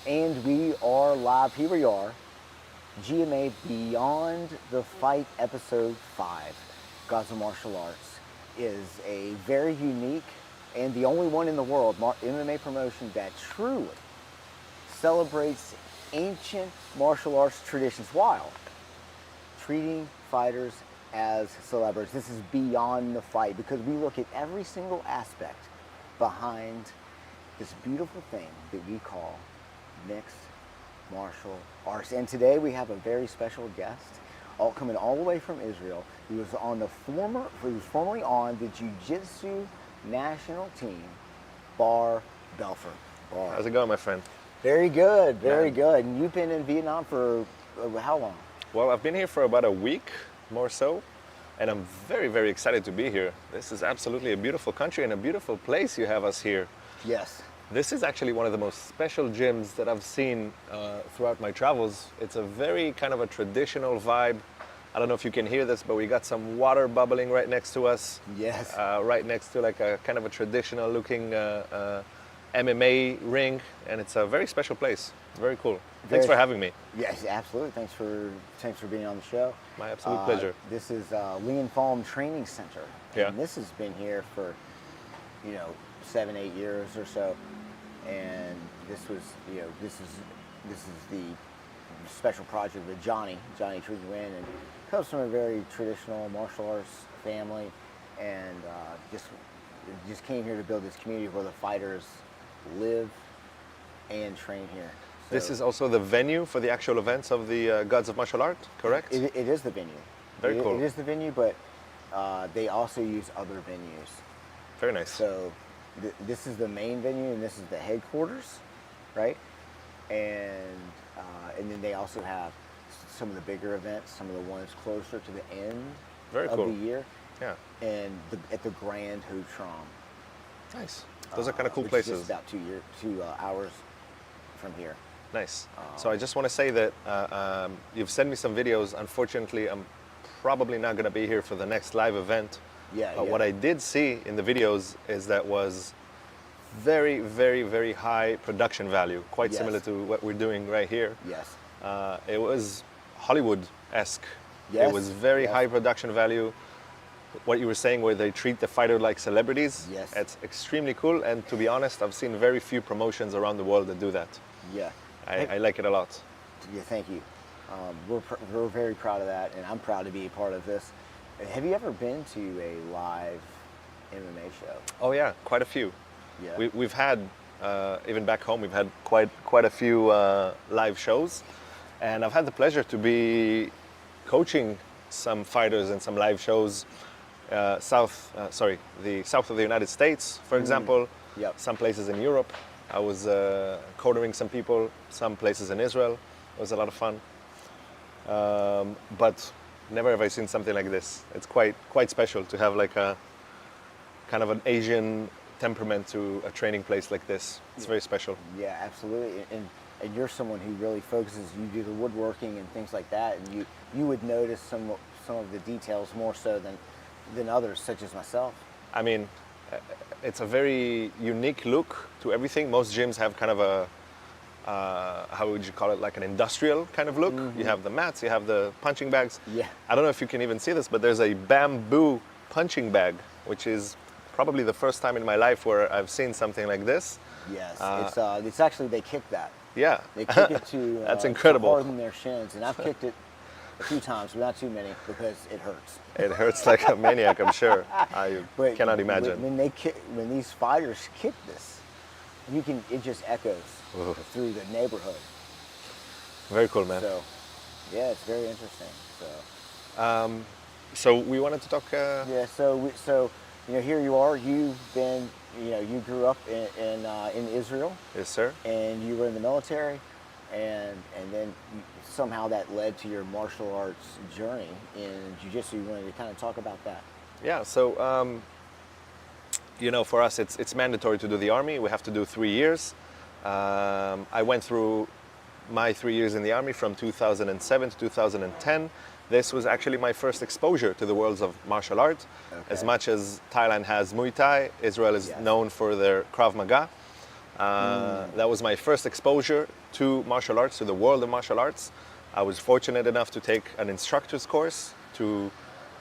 And we are live. Here we are. GMA Beyond the Fight Episode 5. Gods of Martial Arts is a very unique and the only one in the world MMA promotion that truly celebrates ancient martial arts traditions while treating fighters as celebrities. This is beyond the fight because we look at every single aspect behind this beautiful thing that we call mixed martial arts. And today we have a very special guest, coming all the way from Israel. He was formerly on the Jiu-Jitsu national team, Belfer. How's it going, my friend? Very good, very good. And you've been in Vietnam for how long? Well, I've been here for about a week, more so, and I'm very, very excited to be here. This is absolutely a beautiful country and a beautiful place you have us here. Yes. This is actually one of the most special gyms that I've seen throughout my travels. It's a very kind of a traditional vibe. I don't know if you can hear this, but we got some water bubbling right next to us. Yes. Right next to like a kind of a traditional looking MMA ring, and it's a very special place. Very cool. Thanks for having me. Yes, absolutely. Thanks for being on the show. My absolute pleasure. This is Lean Foam Training Center. Yeah. And this has been here for, 7-8 years or so. And this was, this is the special project with Johnny Tree Win, and comes from a very traditional martial arts family, and just came here to build this community where the fighters live and train here. So this is also the venue for the actual events of the Gods of Martial Art, correct? It is the venue. Very cool. It is the venue, but they also use other venues. Very nice. So this is the main venue, and this is the headquarters, right? And then they also have some of the bigger events, some of the ones closer to the end of the year. Yeah. And at the Grand Hootron. Nice. Those are kind of cool which places. is just about 2 hours from here. Nice. So I just want to say that you've sent me some videos. Unfortunately, I'm probably not going to be here for the next live event. But what I did see in the videos is that was very, very, very high production value, quite similar to what we're doing right here. Yes. It was Hollywood-esque. Yes. It was very high production value. What you were saying, where they treat the fighter like celebrities, yes, it's extremely cool. And to be honest, I've seen very few promotions around the world that do that. Yeah. I like it a lot. Yeah, thank you. We're very proud of that, and I'm proud to be a part of this. Have you ever been to a live MMA show? Oh yeah, quite a few. Yeah. We've had, even back home, we've had quite a few live shows. And I've had the pleasure to be coaching some fighters in some live shows, the south of the United States, for example. Yep. Some places in Europe. I was coaching some people, some places in Israel. It was a lot of fun. But never have I seen something like this. It's quite special to have like a kind of an Asian temperament to a training place like this. It's very special. Yeah, absolutely. And you're someone who really focuses. You do the woodworking and things like that, and you would notice some of the details more so than others, such as myself. I mean, it's a very unique look to everything. Most gyms have kind of a how would you call it, like an industrial kind of look. Mm-hmm. You have the mats, you have the punching bags. Yeah. I don't know if you can even see this, but there's a bamboo punching bag, which is probably the first time in my life where I've seen something like this. Yes, it's actually, they kick that. Yeah. They kick it to that's incredible. To harden their shins, and I've kicked it a few times, but not too many because it hurts. It hurts like a maniac, I'm sure. I cannot imagine. When these fighters kick this, it just echoes through the neighborhood. Very cool, man. So, yeah, it's very interesting. So we wanted to talk. Yeah. So here you are. You've been, you grew up in Israel. Yes, sir. And you were in the military, and then somehow that led to your martial arts journey in jiu-jitsu. You wanted to kind of talk about that. Yeah. So for us, it's mandatory to do the army. We have to do 3 years. I went through my 3 years in the army from 2007 to 2010. This was actually my first exposure to the worlds of martial art. Okay. As much as Thailand has Muay Thai, Israel is known for their Krav Maga. That was my first exposure to martial arts, to the world of martial arts. I was fortunate enough to take an instructor's course to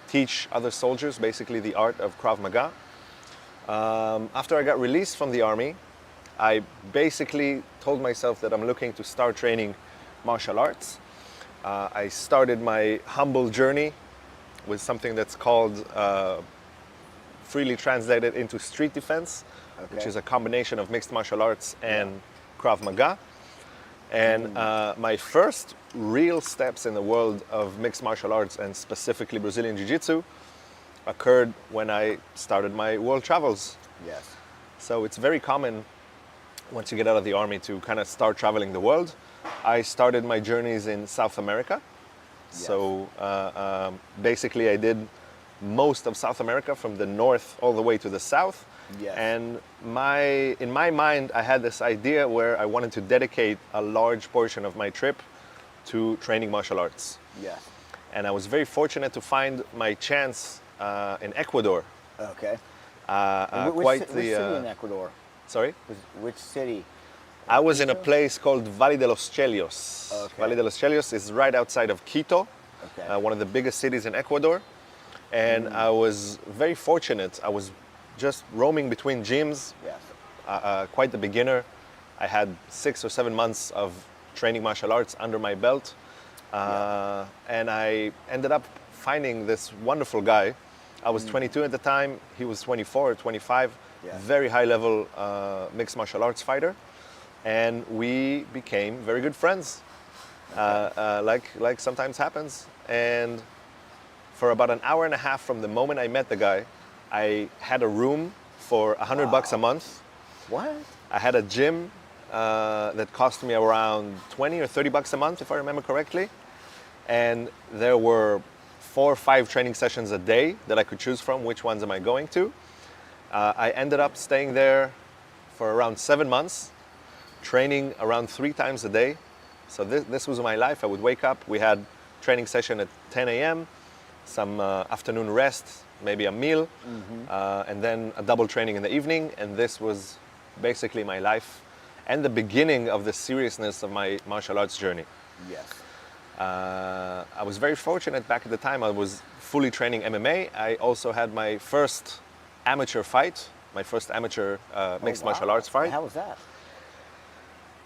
teach other soldiers basically the art of Krav Maga. After I got released from the army, I basically told myself that I'm looking to start training martial arts. I started my humble journey with something that's called, freely translated into street defense, which is a combination of mixed martial arts and Krav Maga. And my first real steps in the world of mixed martial arts, and specifically Brazilian Jiu-Jitsu, occurred when I started my world travels. Yes. So it's very common once you get out of the army to kind of start traveling the world. I started my journeys in South America. Yes. So basically I did most of South America from the north all the way to the south. Yes. And in my mind, I had this idea where I wanted to dedicate a large portion of my trip to training martial arts. Yes. And I was very fortunate to find my chance in Ecuador. Okay. Which city in Ecuador? Sorry? Which city? I was in a place called Valle de los Chelios. Okay. Valle de los Chelios is right outside of Quito, Okay. one of the biggest cities in Ecuador. And I was very fortunate. I was just roaming between gyms, Yes. quite the beginner. I had 6 or 7 months of training martial arts under my belt. And I ended up finding this wonderful guy. I was 22 at the time. He was 24 or 25. Yeah. Very high level mixed martial arts fighter. And we became very good friends, like sometimes happens. And for about an hour and a half from the moment I met the guy, I had a room for $100 a month. What? I had a gym that cost me around 20 or $30 a month, if I remember correctly. And there were 4 or 5 training sessions a day that I could choose from. Which ones am I going to? I ended up staying there for around 7 months, training around 3 times a day. So this was my life. I would wake up. We had training session at 10 a.m., some afternoon rest, maybe a meal, and then a double training in the evening. And this was basically my life and the beginning of the seriousness of my martial arts journey. Yes. I was very fortunate back at the time. I was fully training MMA. I also had my first amateur fight, my first amateur mixed martial arts fight. How was that?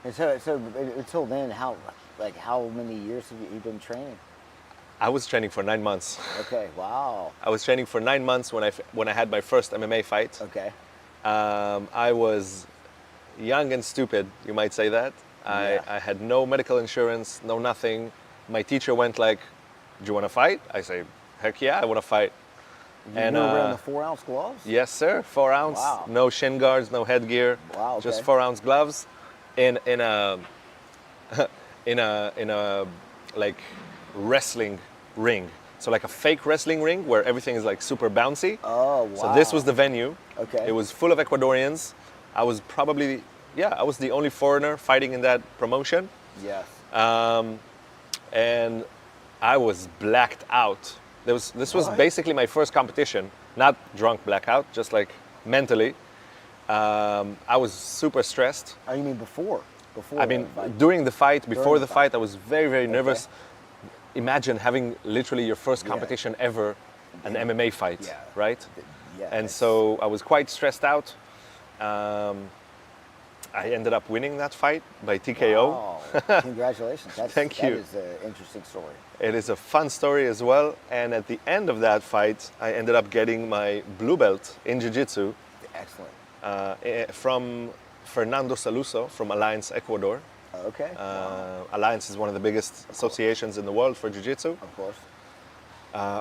And so until then, how many years have you been training? I was training for 9 months. Okay, wow. I was training for 9 months when I had my first MMA fight. Okay. I was young and stupid, you might say that. I had no medical insurance, no nothing. My teacher went like, "Do you want to fight?" I say, "Heck yeah, I want to fight." And wearing the 4-ounce gloves? Yes, sir. 4 ounce. Wow. No shin guards, no headgear. Wow. Okay. Just 4 ounce gloves, in a like wrestling ring. So like a fake wrestling ring where everything is like super bouncy. Oh, wow. So this was the venue. Okay. It was full of Ecuadorians. I was probably, I was the only foreigner fighting in that promotion. Yes. And I was blacked out. This was basically my first competition, not drunk blackout, just like mentally. I was super stressed. Oh, you mean before? I mean, the fight? during the fight, before the the fight, I was very, very nervous. Imagine having literally your first Yeah. competition ever, an MMA fight, Yeah. right? Yeah. And so I was quite stressed out. I ended up winning that fight by TKO. Wow. Congratulations. Thank you. That is an interesting story. It is a fun story as well. And at the end of that fight, I ended up getting my blue belt in Jiu-Jitsu Excellent. from Fernando Saluso from Alliance Ecuador. Okay. Wow. Alliance is one of the biggest associations in the world for Jiu-Jitsu. Of course.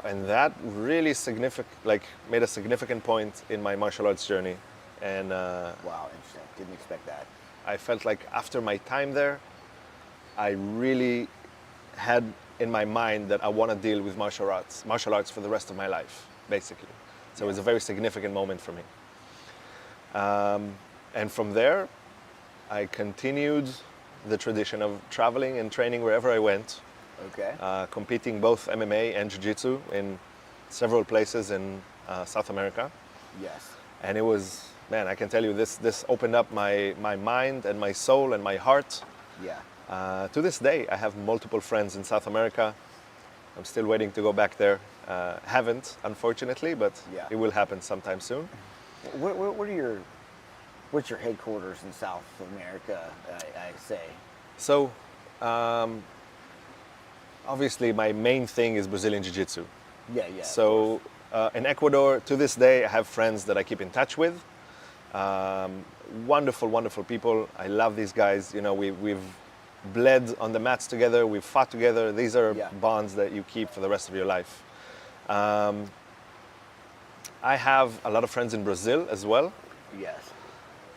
And that really made a significant point in my martial arts journey. And Wow, interesting. Didn't expect that. I felt like after my time there, I really had in my mind that I want to deal with martial arts for the rest of my life, basically. So it was a very significant moment for me. And from there, I continued the tradition of traveling and training wherever I went, Okay. competing both MMA and Jiu-Jitsu in several places in South America. Yes. And it was man, I can tell you this opened up my mind and my soul and my heart. Yeah. To this day, I have multiple friends in South America. I'm still waiting to go back there. Haven't, unfortunately, but yeah. It will happen sometime soon. What's your headquarters in South America, I say? So, obviously, my main thing is Brazilian Jiu-Jitsu. Yeah, yeah. So, in Ecuador, to this day, I have friends that I keep in touch with. Wonderful, wonderful people. I love these guys. You know, we've bled on the mats together. We've fought together. These are bonds that you keep for the rest of your life. I have a lot of friends in Brazil as well. Yes.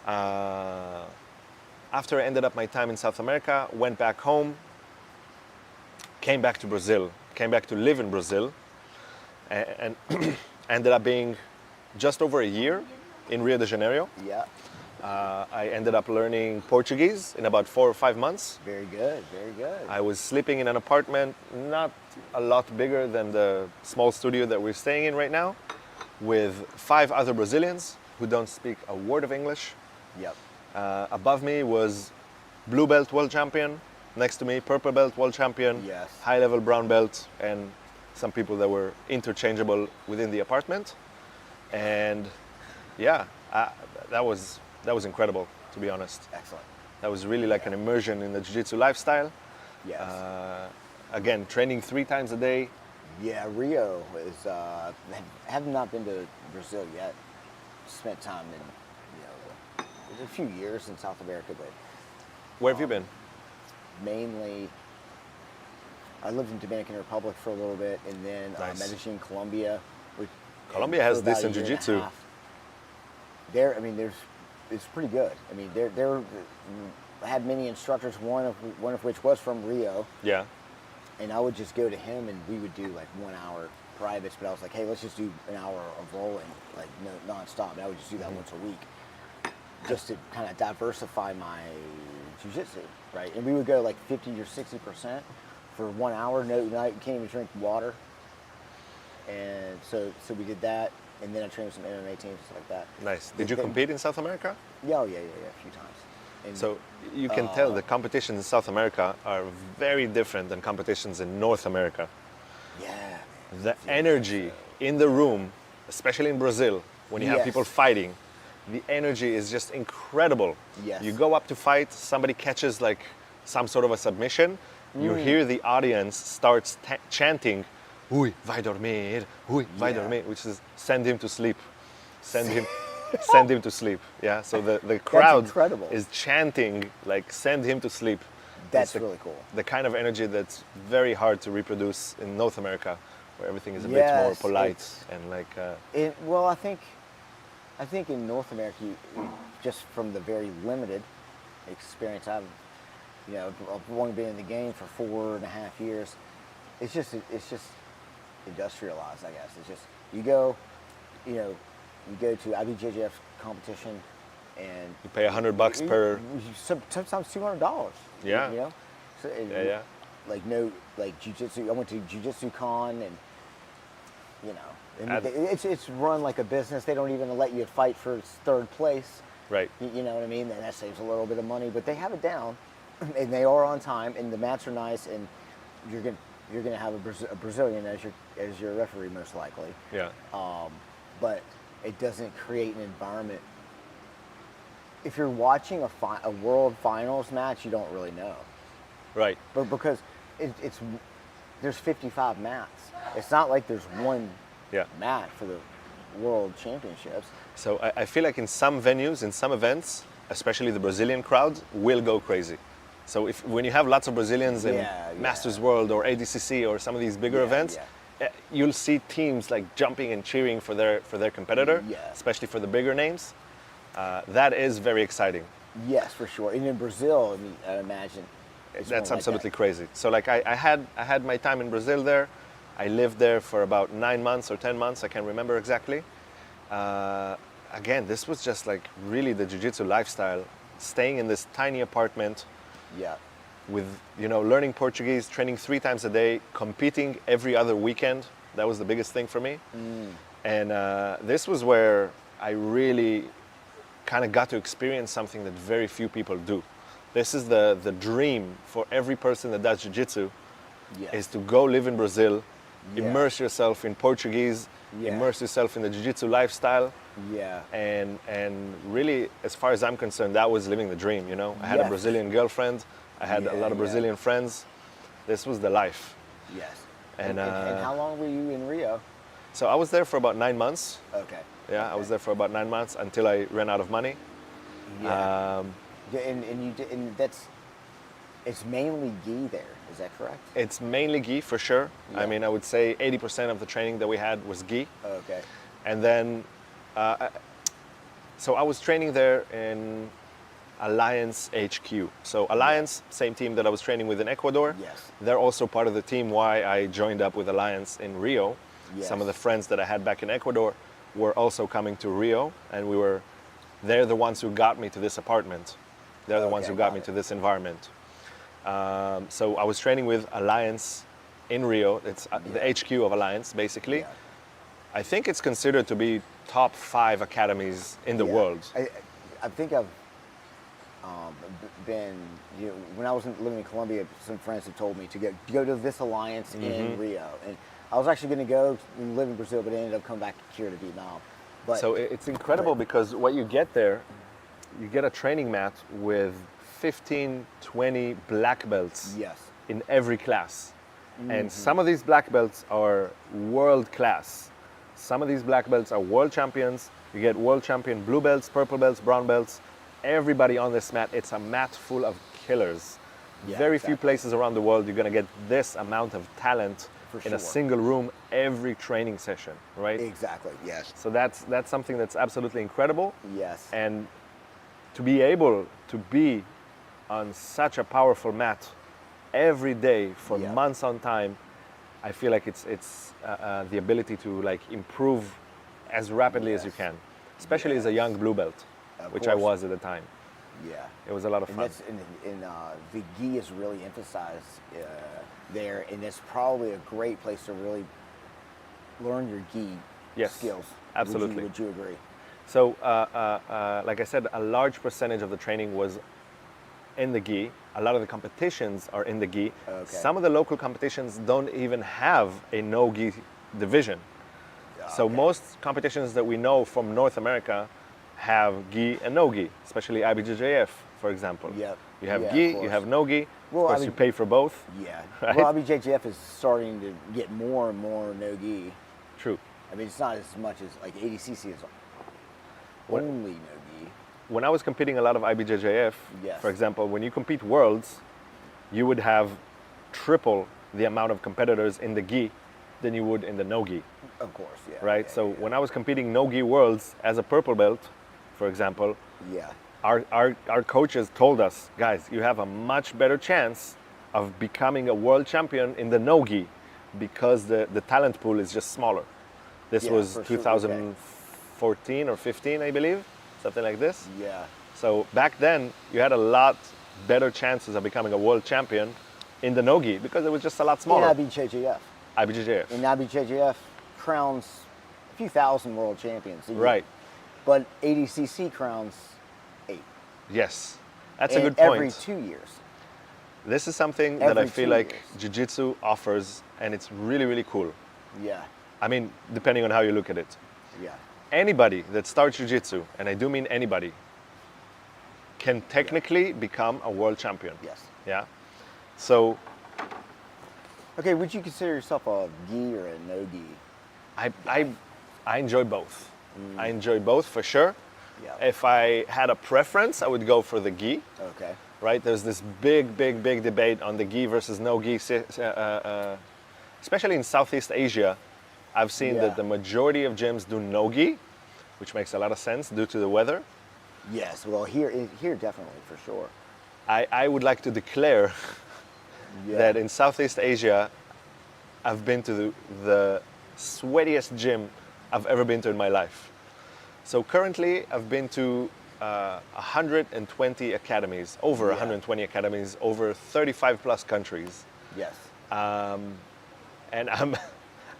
After I ended up my time in South America, went back home, came back to Brazil, came back to live in Brazil, and ended up being just over a year in Rio de Janeiro. Yeah. I ended up learning Portuguese in about 4 or 5 months. Very good, very good. I was sleeping in an apartment not a lot bigger than the small studio that we're staying in right now, with 5 other Brazilians who don't speak a word of English. Yep. Above me was blue belt world champion. Next to me, purple belt world champion. Yes. High level brown belt, and some people that were interchangeable within the apartment. And yeah, that was incredible, to be honest. Excellent. That was really like an immersion in the jiu-jitsu lifestyle. Yes. Again, training 3 times a day. Yeah, Rio is. Have not been to Brazil yet. Spent time in, a few years in South America, but. Where have you been? Mainly, I lived in Dominican Republic for a little bit, and then Nice. Medellin, Colombia. Colombia has decent jiu-jitsu. There, I mean, it's pretty good. I mean, there had many instructors. One of which was from Rio. Yeah. And I would just go to him, and we would do like 1 hour privates. But I was like, hey, let's just do an hour of rolling, like nonstop. And I would just do that once a week, just to kind of diversify my jiu-jitsu, right? And we would go like 50 or 60% for 1 hour. No, you can't even drink water. And so we did that, and then I trained with some MMA teams and stuff like that. Nice. Did you compete in South America? Yeah, a few times. And, so you can tell the competitions in South America are very different than competitions in North America. Yeah. The energy in the room, especially in Brazil, when you have people fighting, the energy is just incredible. Yes. You go up to fight, somebody catches like some sort of a submission, you hear the audience starts chanting, "Ui, vai dormir, ui, vai dormir," which is send him to sleep. Send him to sleep. Yeah. So the crowd is chanting like send him to sleep. That's really cool. The kind of energy that's very hard to reproduce in North America, where everything is a bit more polite and like. Well, I think in North America, just from the very limited experience I've only been in the game for 4.5 years. It's just industrialized, I guess. It's just you go to IBJJF competition, and you pay $100 per. Sometimes $200. Yeah. You know. So like jiu-jitsu. I went to Jiu-Jitsu Con, and it's run like a business. They don't even let you fight for 3rd place. Right. You know what I mean? And that saves a little bit of money, but they have it down, and they are on time, and the mats are nice, and you're gonna have a Brazilian as your referee most likely. Yeah. But it doesn't create an environment. If you're watching a world finals match, you don't really know. Right. But because there's 55 mats. It's not like there's one mat for the world championships. So I feel like in some venues, in some events, especially the Brazilian crowd will go crazy. So when you have lots of Brazilians in Masters World or ADCC or some of these bigger events, you'll see teams like jumping and cheering for their competitor, especially for the bigger names. That is very exciting. Yes, for sure. And in Brazil, I imagine that's absolutely crazy. So like I had my time in Brazil there. I lived there for about 9 months or 10 months. I can't remember exactly. Again, this was just like really the jiu-jitsu lifestyle. Staying in this tiny apartment. Yeah. With learning Portuguese, training 3 times a day, competing every other weekend. That was the biggest thing for me. And this was where I really kind of got to experience something that very few people do. This is the dream for every person that does jiu-jitsu, is to go live in Brazil, immerse yourself in Portuguese, immerse yourself in the jiu-jitsu lifestyle. And really, as far as I'm concerned, that was living the dream, you know? I had a Brazilian girlfriend, I had a lot of Brazilian friends. This was the life. And how long were you in Rio? So I was there for about 9 months. I was there for about 9 months until I ran out of money. And it's mainly gi there, is that correct? It's mainly gi for sure. I mean, I would say 80% of the training that we had was gi. And then, so I was training there in Alliance HQ. So Alliance, same team that I was training with in Ecuador. They're also part of the team why I joined up with Alliance in Rio. Some of the friends that I had back in Ecuador were also coming to Rio, and they're the ones who got me to this apartment. They're the ones who got me to this environment. So I was training with Alliance in Rio. It's the HQ of Alliance, basically. I think it's considered to be top 5 academies in the world. I think I've been, when I was living in Colombia, some friends have told me to go to this Alliance in Rio. And I was actually going to go and live in Brazil, but I ended up coming back here to Vietnam. So it's incredible because what you get there, you get a training mat with 15, 20 black belts in every class. And some of these black belts are world class. Some of these black belts are world champions. You get world champion blue belts, purple belts, brown belts. Everybody on this mat, it's a mat full of killers. Very few places around the world you're going to get this amount of talent in a single room every training session, right? So that's something that's absolutely incredible. And to be able to be on such a powerful mat every day for months on time, I feel like it's the ability to like improve as rapidly as you can, especially as a young blue belt, which I was at the time. It was a lot of fun. The gi is really emphasized there, and it's probably a great place to really learn your gi skills. Absolutely. Would you agree? So, like I said, a large percentage of the training was in the gi. A lot of the competitions are in the gi. Some of the local competitions don't even have a no-gi division. So most competitions that we know from North America have gi and no-gi, especially IBJJF, for example. You have gi, you have no-gi. Of course, you pay for both. Right? Well, IBJJF is starting to get more and more no-gi. True. I mean, it's not as much as like ADCC is only no-gi. When I was competing a lot of IBJJF, for example, when you compete worlds, you would have triple the amount of competitors in the gi than you would in the no-gi. Of course, Right? So when I was competing no-gi worlds as a purple belt, for example, our coaches told us, guys, you have a much better chance of becoming a world champion in the no-gi because the talent pool is just smaller. This was 2014 or 15, I believe, something like this. So back then, you had a lot better chances of becoming a world champion in the no-gi because it was just a lot smaller. In IBJJF. IBJJF. And IBJJF crowns a few thousand world champions. Right. But ADCC crowns 8. Yes, that's a good point. Every 2 years. This is something that I feel like jiu-jitsu offers, and it's really, really cool. I mean, depending on how you look at it. Anybody that starts jiu-jitsu, and I do mean anybody, can technically become a world champion. Yeah. So. Okay, would you consider yourself a gi or a no-gi? I enjoy both. I enjoy both for sure. If I had a preference, I would go for the gi. Right? There's this big debate on the gi versus no gi. Especially in Southeast Asia, I've seen that the majority of gyms do no gi, which makes a lot of sense due to the weather. Well, here definitely, for sure. I would like to declare that in Southeast Asia, I've been to the sweatiest gym I've ever been to in my life. So currently, I've been to 120 academies, over 120 academies, over 35 plus countries. And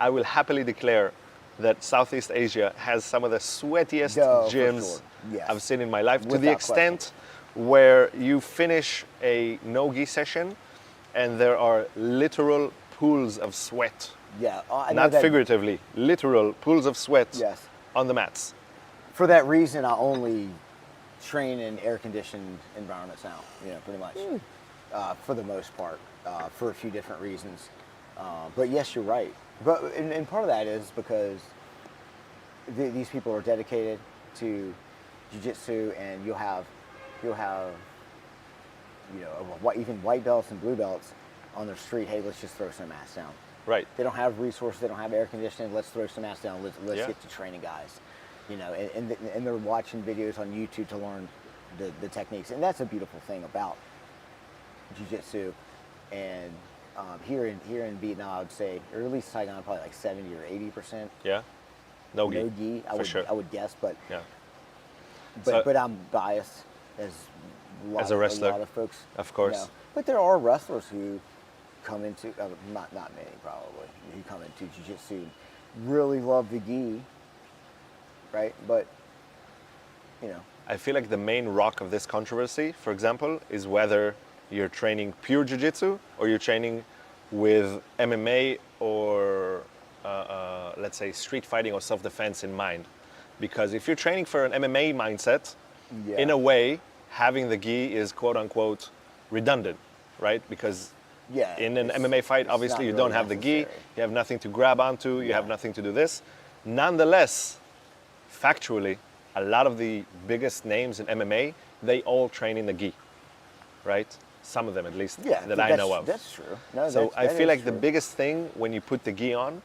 I will happily declare that Southeast Asia has some of the sweatiest No, for gyms sure. Yes. I've seen in my life, to the Without extent where you finish a no-gi session and there are literal pools of sweat. Yeah, I know Not that. figuratively, literal pools of sweat Yes. on the mats. For that reason, I only train in air-conditioned environments now. Pretty much, for the most part, for a few different reasons. But yes, you're right. But and part of that is because these people are dedicated to jiu-jitsu, and you'll have even white belts and blue belts on their street. Hey, let's just throw some mats down. Right. They don't have resources. They don't have air conditioning. Let's throw some mats down. Let's Yeah. get to training, guys. And they're watching videos on YouTube to learn the techniques, and that's a beautiful thing about jiu-jitsu. And here in Vietnam, I would say, or at least Saigon, probably like 70 or 80%. Yeah. No-gi. No gi, sure. I would guess, but Yeah. but I'm biased as a wrestler, a lot of folks, of course. But there are wrestlers who come into not many probably who come into jiu-jitsu, really love the gi, right? But I feel like the main rock of this controversy, for example, is whether you're training pure jiu-jitsu or you're training with MMA or let's say street fighting or self-defense in mind. Because if you're training for an MMA mindset, in a way, having the gi is quote unquote redundant, right? Because in an MMA fight, obviously you don't have the gi, you have nothing to grab onto, you have nothing to do this. Nonetheless, factually, a lot of the biggest names in MMA, they all train in the gi, right? Some of them at least that I know of. That's true. No, so I feel like true. the biggest thing when you put the gi on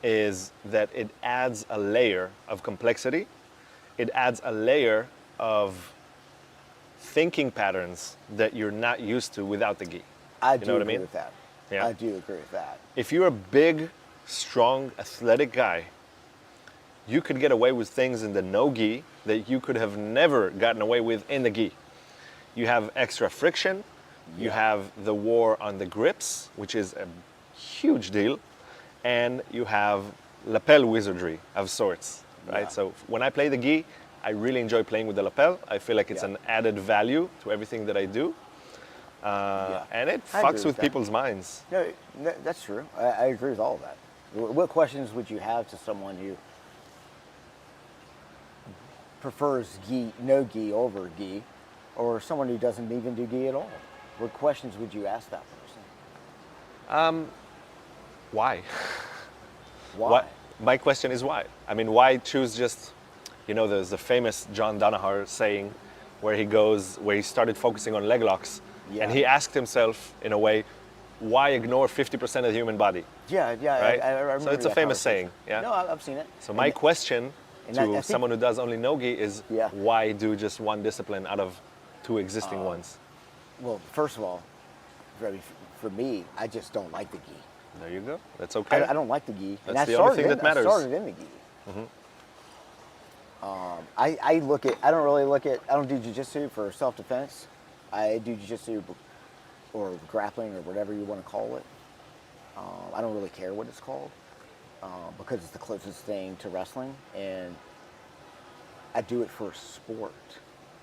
is that it adds a layer of complexity. It adds a layer of thinking patterns that you're not used to without the gi. I do know what I agree mean? with that. Yeah. I do agree with that. If you're a big, strong, athletic guy, you could get away with things in the no-gi that you could have never gotten away with in the gi. You have extra friction. You have the war on the grips, which is a huge deal. And you have lapel wizardry of sorts, right? Yeah. So when I play the gi, I really enjoy playing with the lapel. I feel like it's an added value to everything that I do. And it fucks with people's minds. No, that's true. I agree with all of that. What questions would you have to someone who prefers no gi over gi, or someone who doesn't even do gi at all? What questions would you ask that person? Why? Why? My question is why. I mean, why choose just, there's the famous John Danaher saying where he started focusing on leg locks. Yeah. And he asked himself, in a way, why ignore 50% of the human body? Yeah. Right? I remember so it's a that famous conversation. saying. Yeah. No, I've seen it. So my question to I think someone who does only no-gi is why do just one discipline out of two existing ones? Well, first of all, for me, I just don't like the gi. There you go. That's okay. I don't like the gi. That's the only thing that matters. I started in the gi. I don't do jiu-jitsu for self-defense. I do jiu-jitsu or grappling or whatever you want to call it. I don't really care what it's called because it's the closest thing to wrestling, and I do it for sport.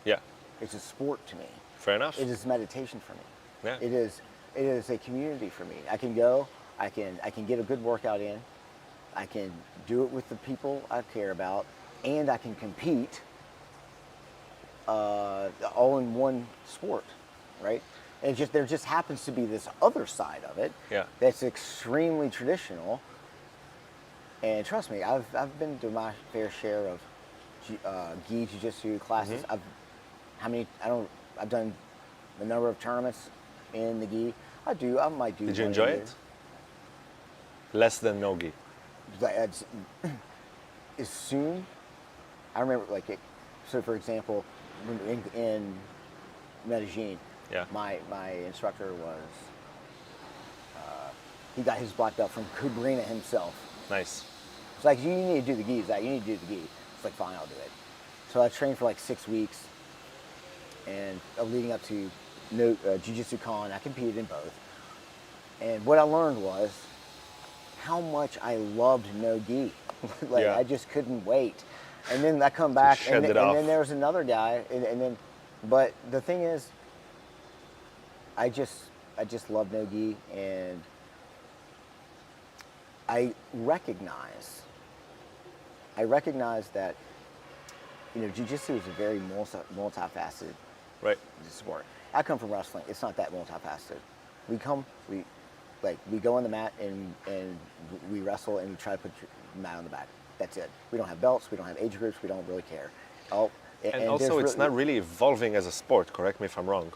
Yeah. It's a sport to me. Fair enough. It is meditation for me. Yeah. It is a community for me. I can go, I can get a good workout in, I can do it with the people I care about, and I can compete all in one sport, right? And there just happens to be this other side of it that's extremely traditional. And trust me, I've been to my fair share of gi jiu-jitsu classes. I've done a number of tournaments in the gi. I might do. Did you enjoy it? Less than no gi. As soon, I remember so for example, in Medellin, my instructor was, he got his black belt from Kubrina himself. Nice. It's like, you need to do the gi, Zach, you need to do the gi. It's like, fine, I'll do it. So I trained for 6 weeks, and leading up to Jiu-Jitsu Con, I competed in both. And what I learned was how much I loved no gi. Like I just couldn't wait. And then I come back, and then there was another guy, and then, but the thing is, I just love no-gi, and I recognize that, jiu-jitsu is a very multifaceted sport. I come from wrestling. It's not that multifaceted. We go on the mat and we wrestle and we try to put your mat on the back. That's it. We don't have belts. We don't have age groups. We don't really care. And also, it's not really evolving as a sport. Correct me if I'm wrong.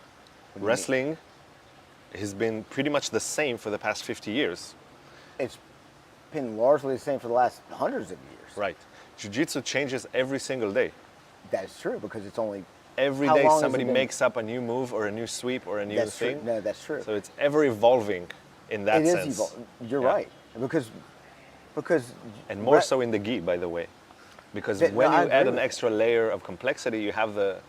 Wrestling has been pretty much the same for the past 50 years. It's been largely the same for the last hundreds of years. Right. Jiu-jitsu changes every single day. That is true, because it's only... Every day somebody makes up a new move or a new sweep or a new thing. No, that's true. So it's ever evolving in that sense. It is evolving. You're right. Because... And more so in the gi, by the way. Because when you add an extra layer of complexity, you have the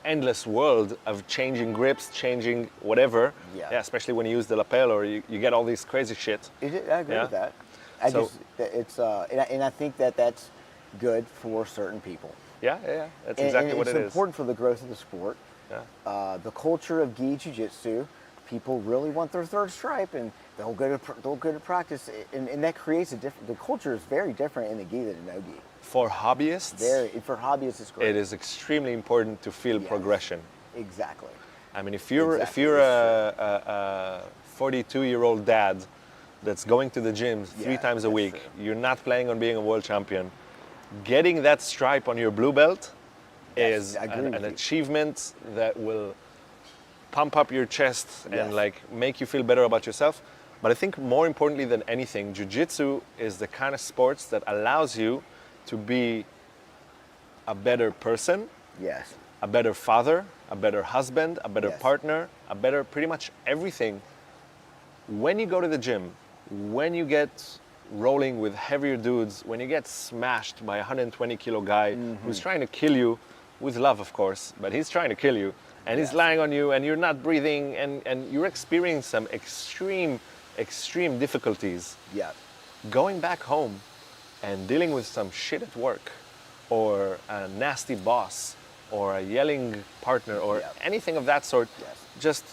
endless world of changing grips, changing whatever. Yeah, especially when you use the lapel or you get all these crazy shit. I agree with that. And I think that's good for certain people. Yeah. That's exactly what it is. It's important for the growth of the sport. Yeah. The culture of gi jiu-jitsu, people really want their third stripe, and they'll go to practice, and that creates the culture is very different in the gi than in no gi. For hobbyists? For hobbyists, it's great. It is extremely important to feel progression. Exactly. I mean, if you're a 42-year-old dad that's going to the gym 3 times a week, you're not planning on being a world champion, getting that stripe on your blue belt is an achievement that will pump up your chest and make you feel better about yourself. But I think more importantly than anything, jiu-jitsu is the kind of sports that allows you to be a better person, a better father, a better husband, a better partner, a better pretty much everything. When you go to the gym, when you get rolling with heavier dudes, when you get smashed by a 120-kilo guy who's trying to kill you, with love of course, but he's trying to kill you, and he's lying on you and you're not breathing and you're experiencing some extreme difficulties. Going back home and dealing with some shit at work, or a nasty boss, or a yelling partner, or anything of that sort, just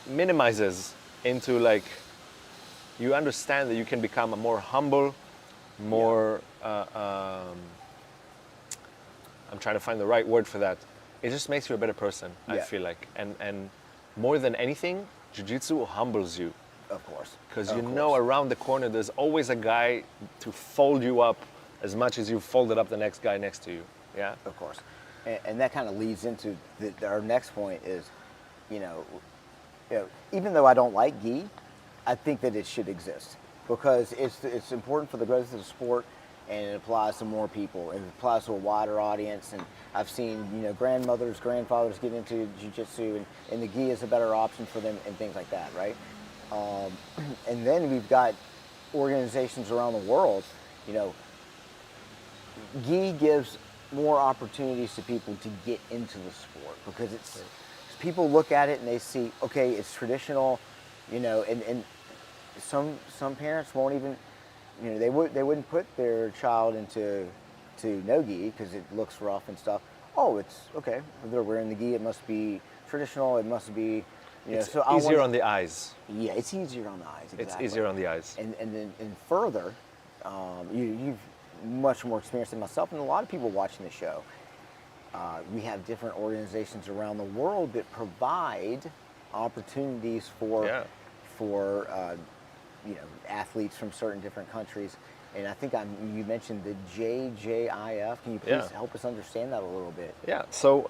minimizes into you understand that you can become a more humble, more, I'm trying to find the right word for that. It just makes you a better person, I feel like. And more than anything, jiu-jitsu humbles you. Of course. Because around the corner, there's always a guy to fold you up as much as you folded up the next guy next to you. Yeah? Of course. And that kind of leads into our next point is, even though I don't like gi, I think that it should exist, because it's important for the growth of the sport, and it applies to more people. It applies to a wider audience. And I've seen, grandmothers, grandfathers get into jiu-jitsu, and the gi is a better option for them and things like that, right? And then we've got organizations around the world, gi gives more opportunities to people to get into the sport, because people look at it and they see, okay, it's traditional, and some parents won't even, they wouldn't put their child into no-gi because it looks rough and stuff. Oh, it's okay. They're wearing the gi. It must be traditional. It must be, it's easier on the eyes. Yeah, it's easier on the eyes. Exactly. It's easier on the eyes. And further, you've much more experience than myself, and a lot of people watching the show. We have different organizations around the world that provide opportunities for athletes from certain different countries. And I think you mentioned the JJIF. Can you please help us understand that a little bit? Yeah. So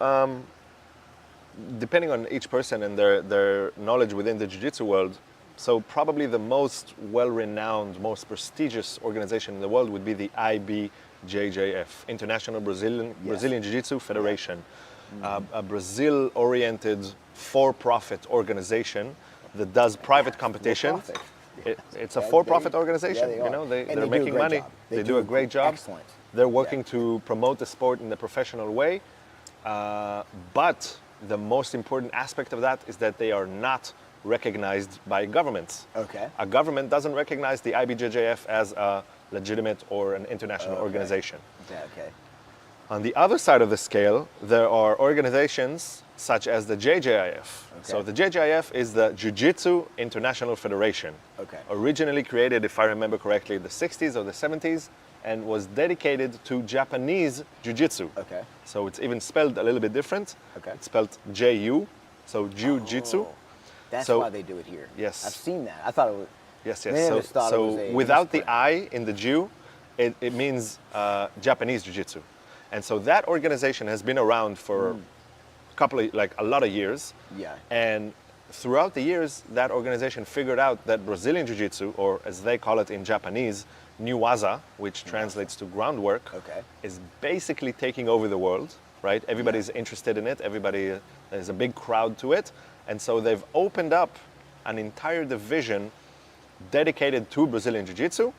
depending on each person and their knowledge within the jiu-jitsu world, so probably the most well-renowned, most prestigious organization in the world would be the IBJJF, International Brazilian Jiu-Jitsu Federation, a Brazil-oriented for-profit organization that does private competition. It's a for-profit organization. They're making money. They do a great job. Excellent. They're working to promote the sport in a professional way. But the most important aspect of that is that they are not recognized by governments. Okay. A government doesn't recognize the IBJJF as a legitimate or an international organization. Okay. On the other side of the scale, there are organizations such as the JJIF. So the JJIF is the Jiu-Jitsu International Federation. Originally created, if I remember correctly, in the 60s or the 70s, and was dedicated to Japanese Jiu-Jitsu. So it's even spelled a little bit different. It's spelled J-U, so Jiu-Jitsu. That's why they do it here. Yes. I've seen that. I thought it was... Yes. So without the I in the Jiu, it means Japanese Jiu-Jitsu. And so that organization has been around for a lot of years. And throughout the years, that organization figured out that Brazilian Jiu-Jitsu, or as they call it in Japanese, Niwaza, which translates to groundwork, is basically taking over the world, right? Everybody's interested in it. There's a big crowd to it. And so they've opened up an entire division dedicated to Brazilian Jiu-Jitsu.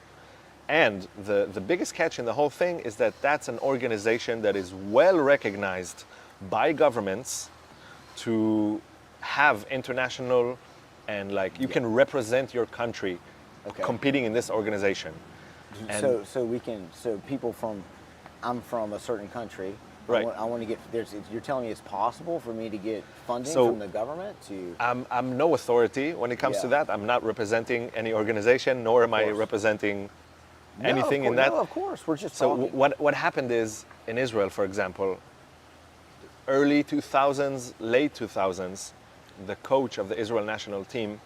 And the biggest catch in the whole thing is that that's an organization that is well recognized by governments to have international and you can represent your country competing in this organization. And so people I'm from a certain country. Right. I want to get, you're telling me it's possible for me to get funding from the government to... I'm no authority when it comes to that. I'm not representing any organization, nor am I representing anything in that. No, of course, we're just so talking. What happened is, in Israel, for example, early 2000s, late 2000s, the coach of the Israel national team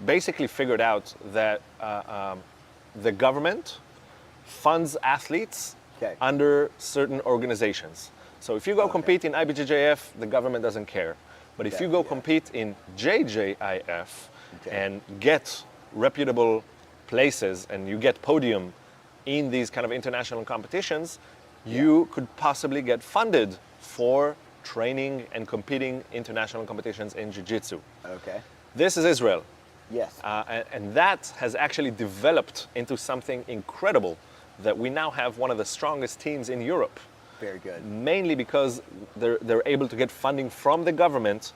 basically figured out that the government funds athletes under certain organizations. So if you go compete in IBJJF, the government doesn't care. But if you go compete in JJIF and get reputable places and you get podium in these kind of international competitions, you could possibly get funded for training and competing international competitions in Jiu-Jitsu. This is Israel. Yes. And that has actually developed into something incredible, that we now have one of the strongest teams in Europe. Very good. Mainly because they're able to get funding from the government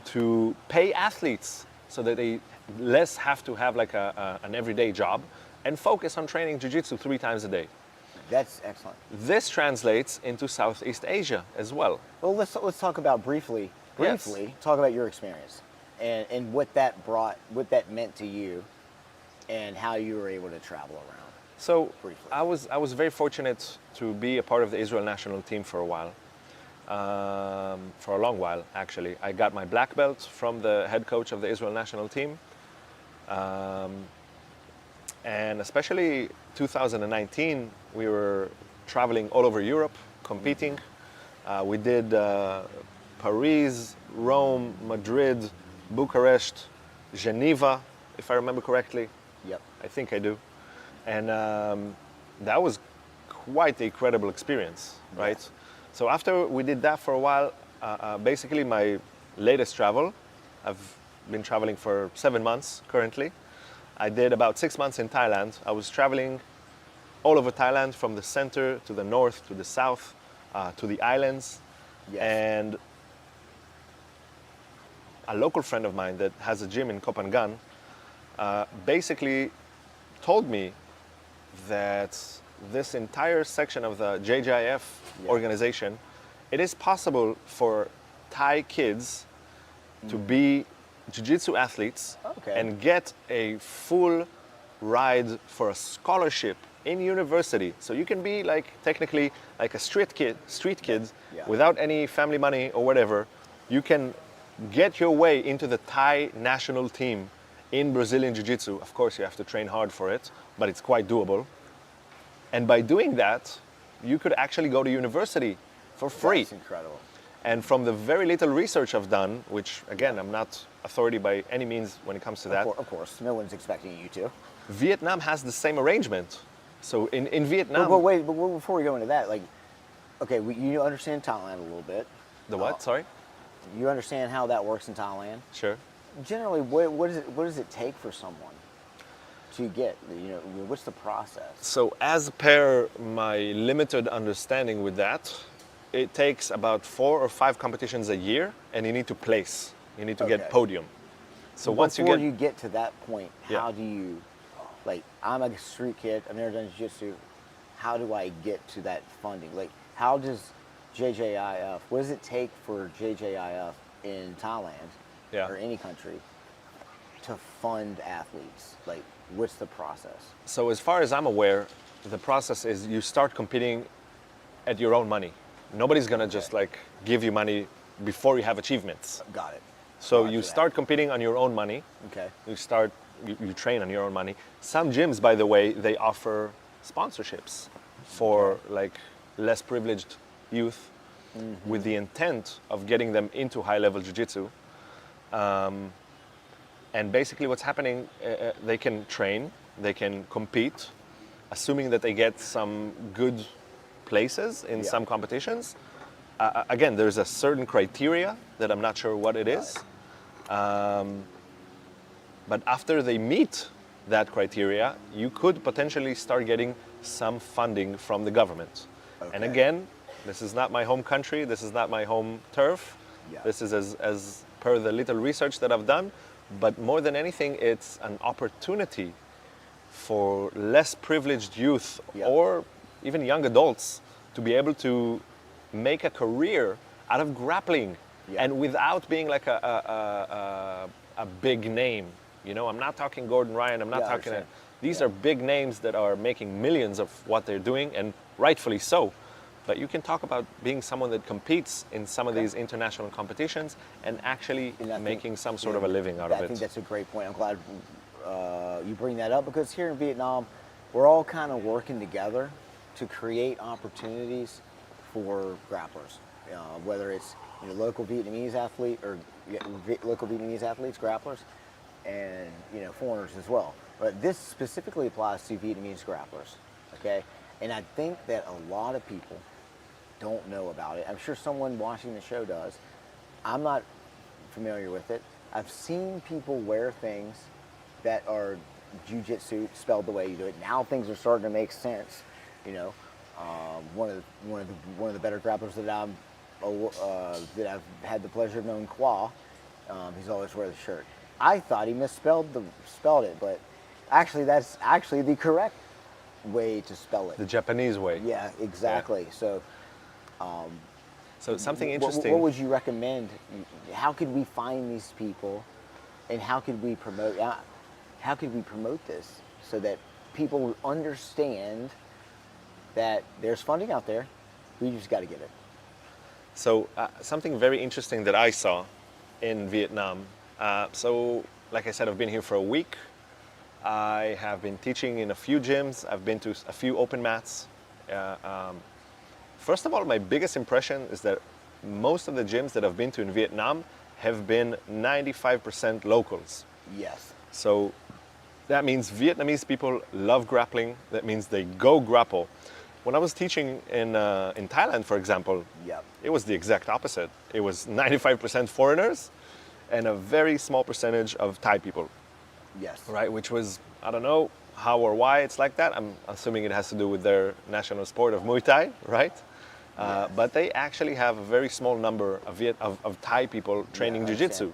to pay athletes so that they less have to have an everyday job and focus on training Jiu-Jitsu 3 times a day. That's excellent. This translates into Southeast Asia as well. Well, let's talk about briefly talk about your experience and what that meant to you and how you were able to travel around. So I was very fortunate to be a part of the Israel national team for a while, for a long while actually. I got my black belt from the head coach of the Israel national team, and especially 2019, we were traveling all over Europe competing. We did Paris, Rome, Madrid, Bucharest, Geneva, if I remember correctly. Yep. I think I do. And that was quite an incredible experience, right? Yes. So after we did that for a while, basically my latest travel, I've been traveling for 7 months currently. I did about 6 months in Thailand. I was traveling all over Thailand, from the center to the north to the south, to the islands. Yes. And a local friend of mine that has a gym in Koh Phangan basically told me that this entire section of the JJIF organization, it is possible for Thai kids to be Jiu-Jitsu athletes and get a full ride for a scholarship in university. So you can be technically a street kid without any family money or whatever. You can get your way into the Thai national team in Brazilian Jiu-Jitsu. Of course, you have to train hard for it, but it's quite doable. And by doing that, you could actually go to university for free. That's incredible. And from the very little research I've done, which again, I'm not authority by any means when it comes to that. Of course, no one's expecting you to. Vietnam has the same arrangement. So in Vietnam... But wait, before we go into that, you understand Thailand a little bit. The what, sorry? You understand how that works in Thailand? Sure. Generally, what does it take for someone to get, what's the process? So as per my limited understanding with that, it takes about 4 or 5 competitions a year, and you need to place. You need to get podium. So once Before you get to that point, how do you like, I'm a street kid, I've never done jiu-jitsu. How do I get to that funding? Like, how does JJIF, what does it take for JJIF in Thailand or any country to fund athletes? Like, what's the process? So as far as I'm aware, the process is you start competing at your own money. Nobody's gonna just like give you money before you have achievements. Got it. So you start competing on your own money. Okay. You train on your own money. Some gyms, by the way, they offer sponsorships for like less privileged youth with the intent of getting them into high-level jiu-jitsu. And basically what's happening, they can train, they can compete, assuming that they get some good places in some competitions. Again, there's a certain criteria that I'm not sure what it is. But after they meet that criteria, you could potentially start getting some funding from the government. Okay. And again, this is not my home country, this is not my home turf. Yeah. This is as per the little research that I've done. But more than anything, it's an opportunity for less privileged youth or even young adults to be able to make a career out of grappling and without being like a big name. You know, I'm not talking Gordon Ryan, I'm not talking, these are big names that are making millions of what they're doing, and rightfully so. But you can talk about being someone that competes in some of these international competitions and actually making some sort of a living out of it. I think that's a great point. I'm glad you bring that up, because here in Vietnam, we're all kind of working together to create opportunities for grapplers, whether it's local Vietnamese athlete or local Vietnamese athletes, grapplers, and foreigners as well. But this specifically applies to Vietnamese grapplers, okay? And I think that a lot of people don't know about it. I'm sure someone watching the show does. I'm not familiar with it. I've seen people wear things that are jiu-jitsu spelled the way you do it. Now things are starting to make sense. One of the better grapplers that I've had the pleasure of knowing, Qua. He's always wear the shirt. I thought he misspelled it, but actually that's actually the correct way to spell it. The Japanese way. Yeah, exactly. Yeah. So something interesting. What would you recommend? How could we find these people, and how could we promote this so that people understand that there's funding out there? We just got to get it. So something very interesting that I saw in Vietnam. So like I said, I've been here for a week. I have been teaching in a few gyms. I've been to a few open mats. First of all, my biggest impression is that most of the gyms that I've been to in Vietnam have been 95% locals. Yes. So that means Vietnamese people love grappling. That means they go grapple. When I was teaching in Thailand, for example, it was the exact opposite. It was 95% foreigners and a very small percentage of Thai people. Yes. Right, which was, I don't know how or why it's like that. I'm assuming it has to do with their national sport of Muay Thai, right? Yes. But they actually have a very small number of Thai people training jiu-jitsu.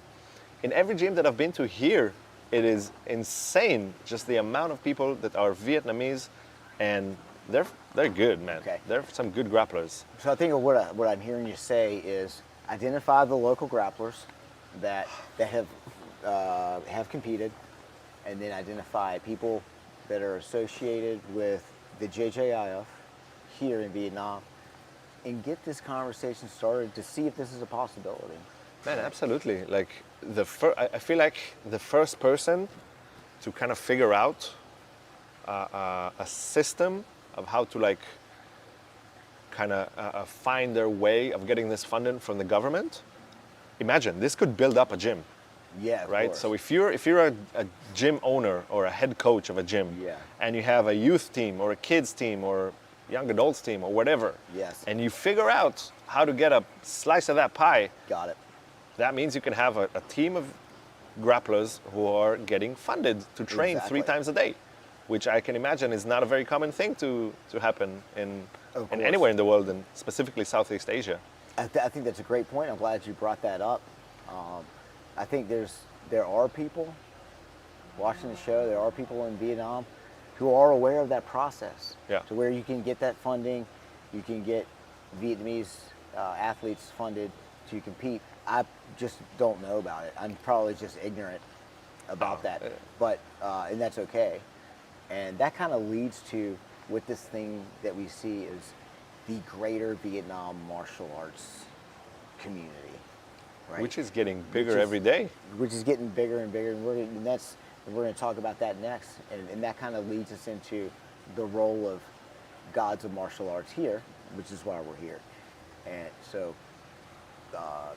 In every gym that I've been to here, it is insane, just the amount of people that are Vietnamese, and they're good, man. Okay. They're some good grapplers. So I think what I'm hearing you say is identify the local grapplers that have competed, and then identify people that are associated with the JJIF here in Vietnam, and get this conversation started to see if this is a possibility. Man, absolutely. Like I feel like the first person to kind of figure out a system of how to find their way of getting this funded from the government. Imagine this could build up a gym. Yeah, right. Course. So if you're a gym owner or a head coach of a gym, and you have a youth team or a kids team or young adults team or whatever, and you figure out how to get a slice of that pie, got it. That means you can have a team of grapplers who are getting funded to train 3 times a day, which I can imagine is not a very common thing to happen in anywhere in the world, and specifically Southeast Asia. I think that's a great point. I'm glad you brought that up. I think there are people watching the show. There are people in Vietnam who are aware of that process. Yeah. To where you can get that funding, you can get Vietnamese athletes funded to compete. I just don't know about it. I'm probably just ignorant about that, but and that's okay. And that kind of leads to what this thing that we see is the greater Vietnam martial arts community, right? Which is getting bigger every day. Which is getting bigger and bigger, and we're going to talk about that next. And that kind of leads us into the role of gods of martial arts here, which is why we're here. And so,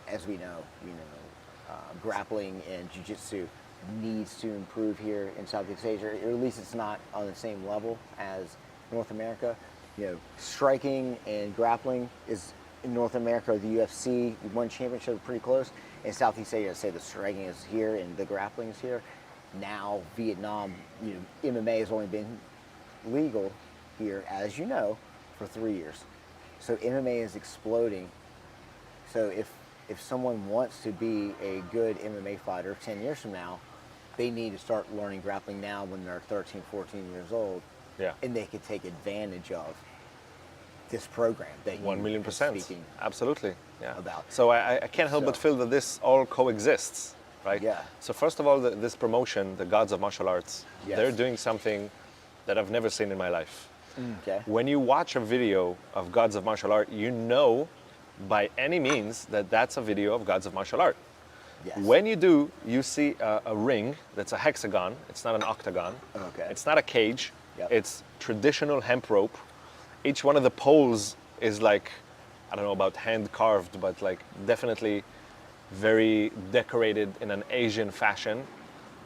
as we know, grappling and jiu-jitsu needs to improve here in Southeast Asia, or at least it's not on the same level as North America. Striking and grappling is in North America, the UFC one championship pretty close. In Southeast Asia, I'd say the striking is here and the grappling is here. Now Vietnam, MMA has only been legal here, as you know, for 3 years. So MMA is exploding. So if someone wants to be a good MMA fighter 10 years from now, they need to start learning grappling now when they're 13, 14 years old. Yeah. And they could take advantage of this program that 1,000,000%. speaking absolutely. Yeah. about. So I can't help but feel that this all coexists, right? Yeah. So first of all, this promotion, the Gods of Martial Arts, Yes. they're doing something that I've never seen in my life. Okay. When you watch a video of Gods of Martial Art, you know by any means that that's a video of Gods of Martial Art. Yes. When you do, you see a ring that's a hexagon. It's not an octagon. Okay. It's not a cage. Yep. It's traditional hemp rope. Each one of the poles is like, I don't know about hand carved, but like definitely very decorated in an Asian fashion.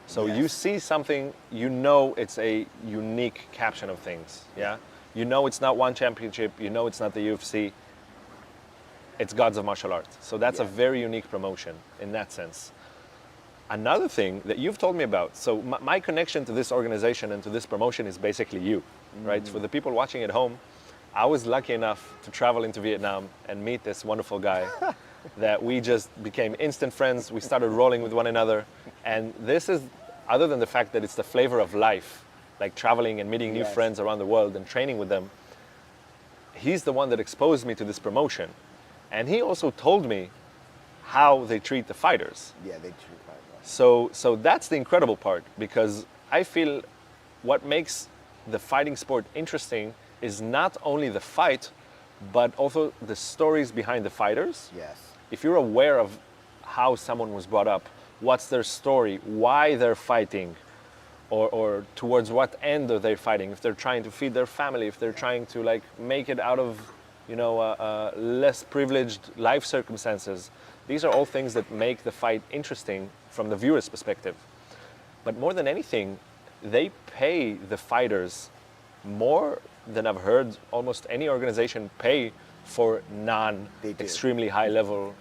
So Yes. you see something, you know it's a unique caption of things, yeah? You know it's not one championship, you know it's not the UFC, it's Gods of Martial Arts. So that's a very unique promotion in that sense. Another thing that you've told me about, so my connection to this organization and to this promotion is basically you, right? For the people watching at home, I was lucky enough to travel into Vietnam and meet this wonderful guy that we just became instant friends. We started rolling with one another. And this is, other than the fact that it's the flavor of life, like traveling and meeting new Yes. friends around the world and training with them, he's the one that exposed me to this promotion. And he also told me how they treat the fighters. Yeah, they treat fighters. So that's the incredible part, because I feel what makes the fighting sport interesting is not only the fight, but also the stories behind the fighters. Yes. If you're aware of how someone was brought up, what's their story, why they're fighting, or towards what end are they fighting, if they're trying to feed their family, if they're trying to like make it out of less privileged life circumstances. These are all things that make the fight interesting from the viewer's perspective. But more than anything, they pay the fighters more than I've heard almost any organization pay for non-extremely high level,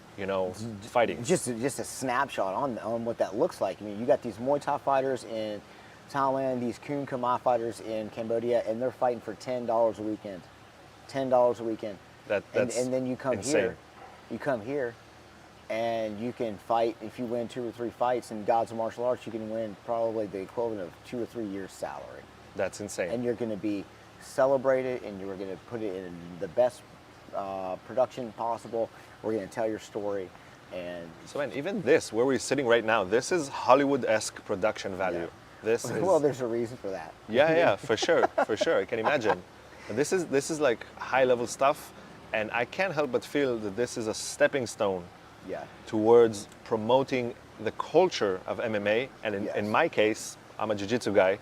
fighting. Just a snapshot on what that looks like. I mean, you got these Muay Thai fighters in Thailand, these Kun Khmer fighters in Cambodia, and they're fighting for $10 a weekend. $10 a weekend. That's and then you come insane. here. You come here, and you can fight. If you win 2 or 3 fights in Gods of Martial Arts, you can win probably the equivalent of 2 or 3 years' salary. That's insane. And you're going to be celebrated, and you're going to put it in the best production possible. We're going to tell your story. And so, man, even this, where we're sitting right now, this is Hollywood-esque production value. Yeah. This is, well, there's a reason for that. Yeah, for sure, for sure. I can imagine. This is like high-level stuff, and I can't help but feel that this is a stepping stone towards promoting the culture of MMA. And in my case, I'm a jiu-jitsu guy,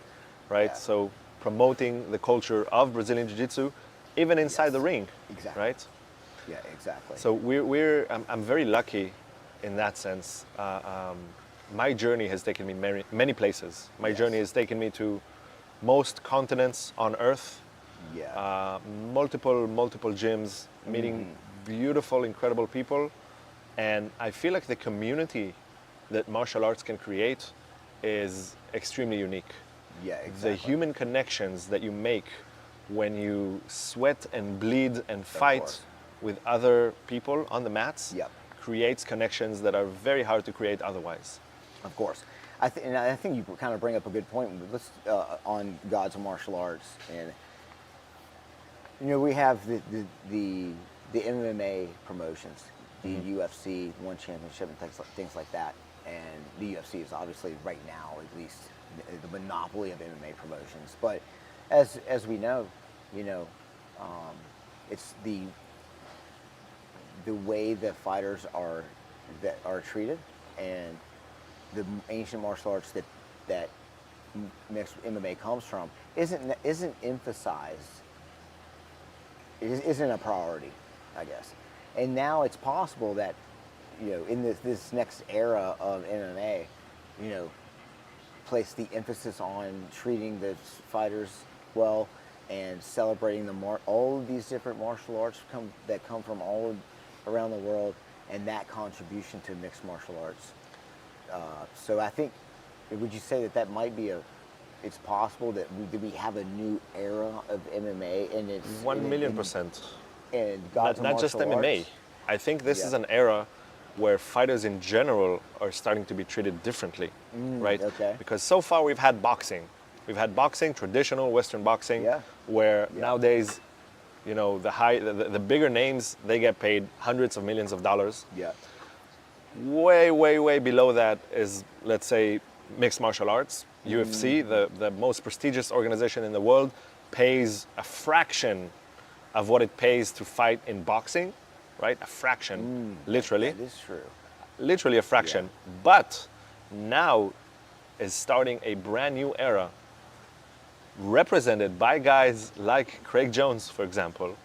right? Yeah. So promoting the culture of Brazilian jiu-jitsu, even inside the ring, Exactly. right? Yeah, exactly. So I'm very lucky in that sense. My journey has taken me many places. My journey has taken me to most continents on Earth. Yeah. Multiple gyms, meeting beautiful, incredible people. And I feel like the community that martial arts can create is extremely unique. Yeah, exactly. The human connections that you make when you sweat and bleed and fight with other people on the mats creates connections that are very hard to create otherwise. Of course. And I think you kind of bring up a good point. Let's on Gods of Martial Arts, and we have the MMA promotions, the UFC One Championship and things like that, and the UFC is obviously right now at least the monopoly of MMA promotions. But as we know, it's the way that fighters are treated, and the ancient martial arts that mixed MMA comes from isn't emphasized. It isn't a priority, I guess. And now it's possible that in this next era of MMA, place the emphasis on treating the fighters well and celebrating all of these different martial arts that come from all around the world, and that contribution to mixed martial arts. So I think, would you say that might be it's possible that we have a new era of MMA, and it's 1,000,000%. And not just MMA. Arts? I think this is an era where fighters in general are starting to be treated differently, right? Okay. Because so far we've had boxing. We've had boxing, traditional Western boxing, where nowadays, the bigger names, they get paid hundreds of millions of dollars. Yeah. Way, way, way below that is, let's say, mixed martial arts. UFC, the most prestigious organization in the world, pays a fraction of what it pays to fight in boxing, right? A fraction, literally. That is true. Literally a fraction. Yeah. But now is starting a brand new era represented by guys like Craig Jones, for example,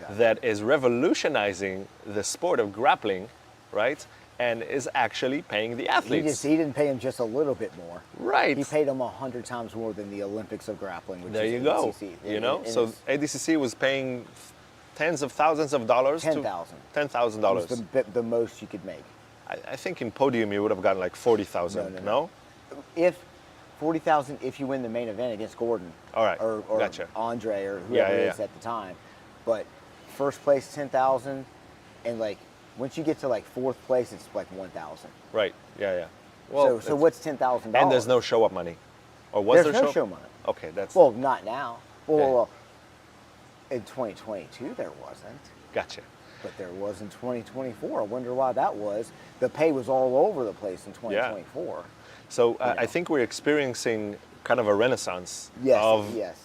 that is revolutionizing the sport of grappling, right? And is actually paying the athletes. He didn't pay him just a little bit more. Right. He paid him 100 times more than the Olympics of grappling, which there is you ADCC. go. So ADCC was paying tens of thousands of dollars. $10,000. $10,000. It was the most you could make. I think in podium you would have gotten like 40,000. No? If 40,000 if you win the main event against Gordon. All right. Or gotcha. Andre or whoever it is at the time. But first place 10,000, and once you get to fourth place, it's 1,000. Right. Yeah. Well, so what's $10,000? And there's no show up money, or was there no show money? Okay, that's not now. Well, in 2022 there wasn't. Gotcha. But there was in 2024. I wonder why that was. The pay was all over the place in 2024. Yeah. So I think we're experiencing kind of a renaissance Yes.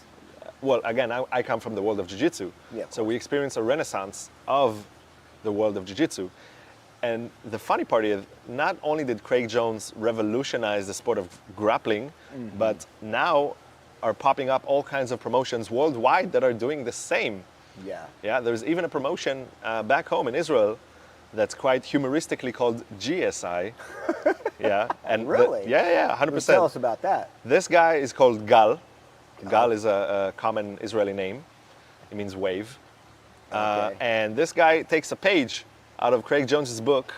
Well, again, I come from the world of jiu-jitsu. Yeah, so we experience a renaissance of the world of jiu-jitsu. And the funny part is, not only did Craig Jones revolutionize the sport of grappling, but now are popping up all kinds of promotions worldwide that are doing the same. Yeah, there's even a promotion back home in Israel that's quite humoristically called GSI. Yeah. And really? 100%. Tell us about that. This guy is called Gal. Gal is a common Israeli name. It means wave. And this guy takes a page out of Craig Jones's book.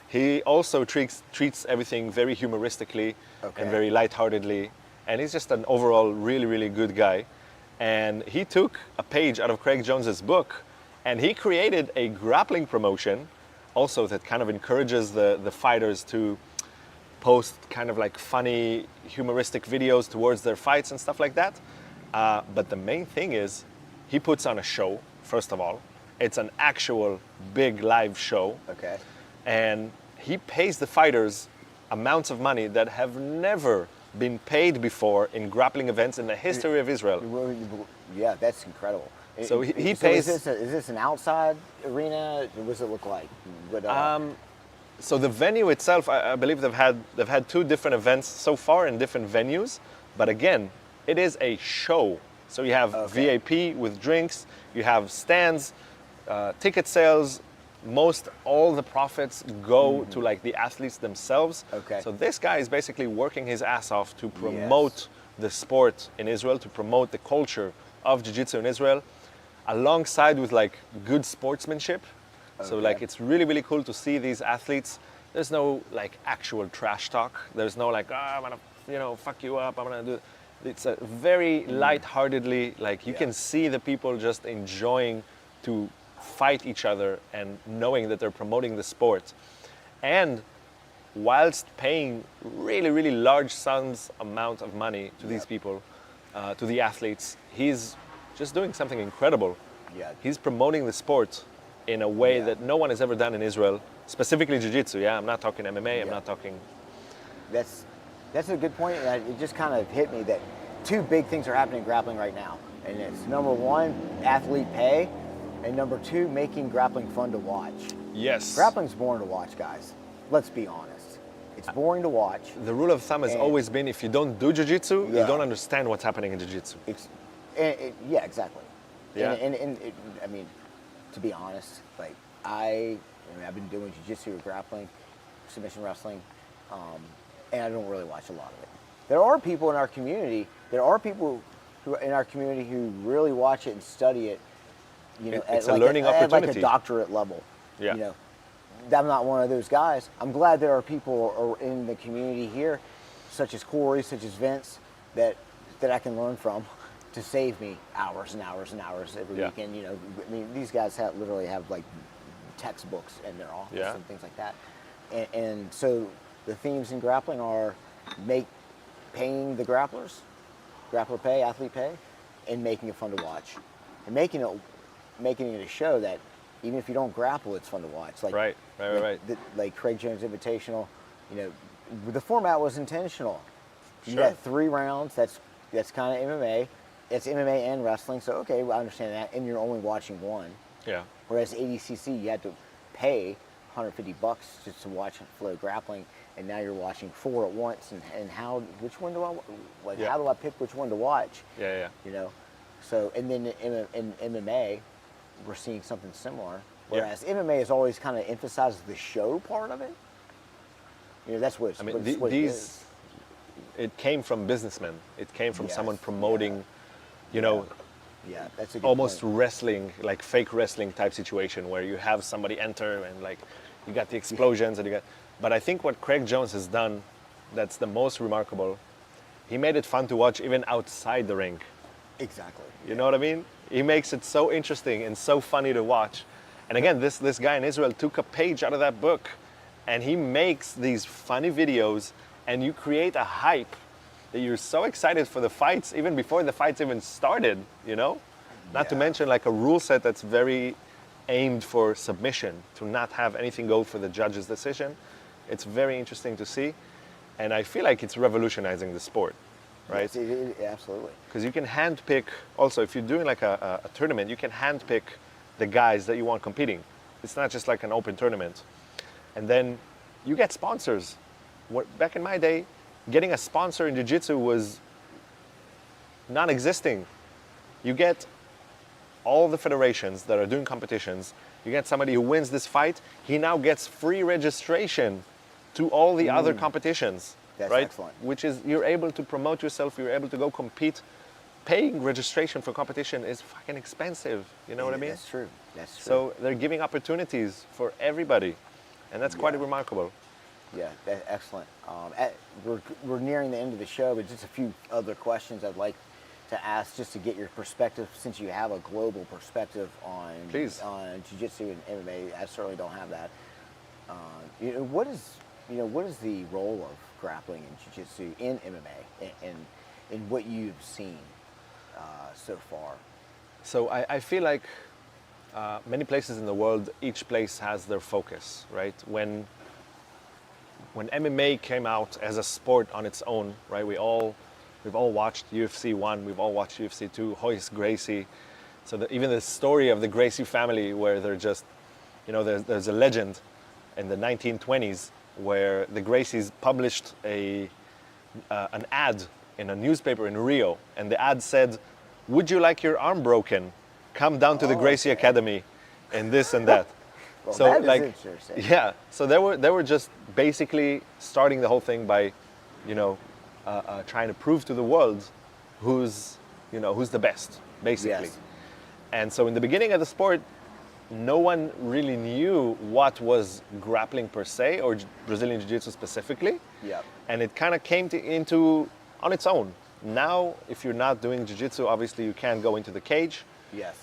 He also treats everything very humoristically and very lightheartedly. And he's just an overall really, really good guy. And he took a page out of Craig Jones's book, and he created a grappling promotion also that kind of encourages the fighters to post kind of funny, humoristic videos towards their fights and stuff like that. But the main thing is, he puts on a show, first of all. It's an actual big live show. Okay. And he pays the fighters amounts of money that have never been paid before in grappling events in the history of Israel. Yeah, that's incredible. So he pays. Is this an outside arena? What does it look like? So the venue itself, I believe they've had two different events so far in different venues. But again, it is a show. So you have VIP with drinks, you have stands, ticket sales. All the profits go to the athletes themselves. Okay. So this guy is basically working his ass off to promote the sport in Israel, to promote the culture of jiu-jitsu in Israel, alongside with good sportsmanship. So it's really, really cool to see these athletes. There's no actual trash talk. There's no I'm gonna fuck you up. I'm gonna do. It's a very lightheartedly you can see the people just enjoying to fight each other and knowing that they're promoting the sport. And whilst paying really, really large sums amount of money to these people, to the athletes. He's just doing something incredible. Yeah. He's promoting the sport in a way that no one has ever done in Israel, specifically jiu-jitsu. Yeah, I'm not talking MMA, I'm not talking... That's a good point. It just kind of hit me that two big things are happening in grappling right now. And it's number one, athlete pay, and number two, making grappling fun to watch. Yes. Grappling's boring to watch, guys. Let's be honest. It's boring to watch. The rule of thumb has always been, if you don't do jiu-jitsu, you don't understand what's happening in jiu-jitsu. Yeah, exactly. Yeah. And I mean, to be honest, like I've been doing jiu-jitsu or grappling, submission wrestling, and I don't really watch a lot of it. There are people in our community. Who really watch it and study it. You know, it's a learning opportunity. At like a doctorate level. Yeah. You know, I'm not one of those guys. I'm glad there are people in the community here, such as Corey, such as Vince, that I can learn from, to save me hours and hours and hours every weekend. You know, I mean, these guys literally have like textbooks in their office and things like that. And so the themes in grappling are paying the grapplers, grappler pay, athlete pay, and making it fun to watch, and making it a show that even if you don't grapple, it's fun to watch. Like right. Like Craig Jones Invitational, you know, the format was intentional. You Sure. got 3 rounds. That's kind of MMA. It's MMA and wrestling. So okay, I understand that. And you're only watching one. Yeah. Whereas ADCC, you had to pay $150 just to watch Flow Grappling, and now you're watching 4 at once. And which one do I like? How do I pick which one to watch? Yeah. You know, so and then in MMA, we're seeing something similar. Whereas MMA has always kind of emphasized the show part of it. You know, that's what it's, what it is. It came from businessmen. It came from someone promoting, you know, that's a good almost point. wrestling, like fake wrestling type situation where you have somebody enter and like you got the explosions and you got. But I think what Craig Jones has done, that's the most remarkable. He made it fun to watch even outside the ring. Exactly. You know what I mean? He makes it so interesting and so funny to watch. And again, this guy in Israel took a page out of that book, and he makes these funny videos, and you create a hype that you're so excited for the fights even before the fights even started, you know? Not to mention like a rule set that's very aimed for submission, to not have anything go for the judge's decision. It's very interesting to see, and I feel like it's revolutionizing the sport, right? Yes, absolutely. Because you can handpick, also if you're doing like a tournament, you can handpick the guys that you want competing. It's not just like an open tournament. And then you get sponsors. Back in my day, getting a sponsor in jiu-jitsu was non-existing. You get all the federations that are doing competitions, you get somebody who wins this fight, he now gets free registration to all the other competitions. That's right? excellent. Which is, you're able to promote yourself, you're able to go compete. Paying registration for competition is fucking expensive, you know what I mean? That's true. So they're giving opportunities for everybody, and that's quite remarkable. Yeah, that's excellent. We're nearing the end of the show, but just a few other questions I'd like to ask just to get your perspective, since you have a global perspective on jiu-jitsu and MMA. I certainly don't have that. What is the role of grappling in jiu-jitsu in MMA and in what you've seen so far? So I feel like many places in the world, each place has their focus, right? When MMA came out as a sport on its own, right? We've all watched UFC 1, we've all watched UFC 2, Royce Gracie. So even the story of the Gracie family, where they're just, you know, there's a legend in the 1920s where the Gracies published an ad in a newspaper in Rio, and the ad said, "Would you like your arm broken? Come down to the Gracie Academy," and this and that. Well, so that is like, interesting. yeah. So they were just basically starting the whole thing by, you know, trying to prove to the world who's the best, basically. Yes. And so in the beginning of the sport, no one really knew what was grappling per se, or Brazilian Jiu-Jitsu specifically. Yep. And it kind of came into on its own. Now, if you're not doing Jiu-Jitsu, obviously you can't go into the cage. Yes.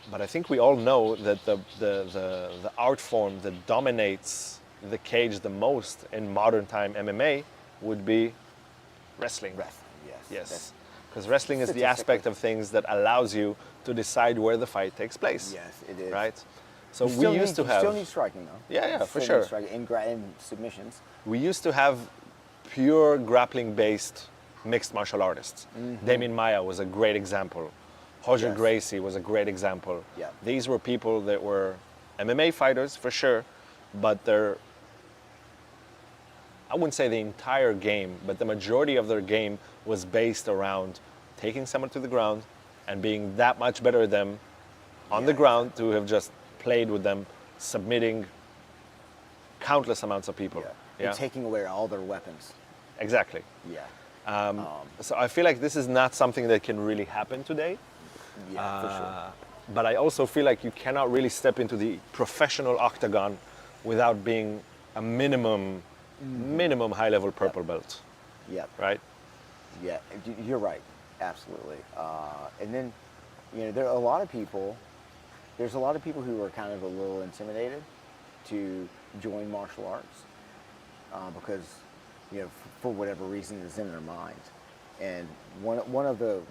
But I think we all know that the art form that dominates the cage the most in modern time MMA would be wrestling. Wrestling, yes. Yes. Because wrestling is the aspect of things that allows you to decide where the fight takes place. Yes, it is. Right? So you we used to have... You still need striking, though. Yeah, for sure. And submissions. We used to have pure grappling-based mixed martial artists. Damien Maya was a great example. Roger Gracie was a great example. Yeah. These were people that were MMA fighters, for sure, but they're... I wouldn't say the entire game, but the majority of their game was based around taking someone to the ground and being that much better than them on the ground to have just played with them, submitting countless amounts of people. And taking away all their weapons. Exactly. Yeah. So I feel like this is not something that can really happen today. Yeah, for sure. But I also feel like you cannot really step into the professional octagon without being a minimum high-level purple belt. Yep. Right? Yeah, you're right. Absolutely. And then, you know, there's a lot of people who are kind of a little intimidated to join martial arts because, you know, for whatever reason is in their mind. And one of the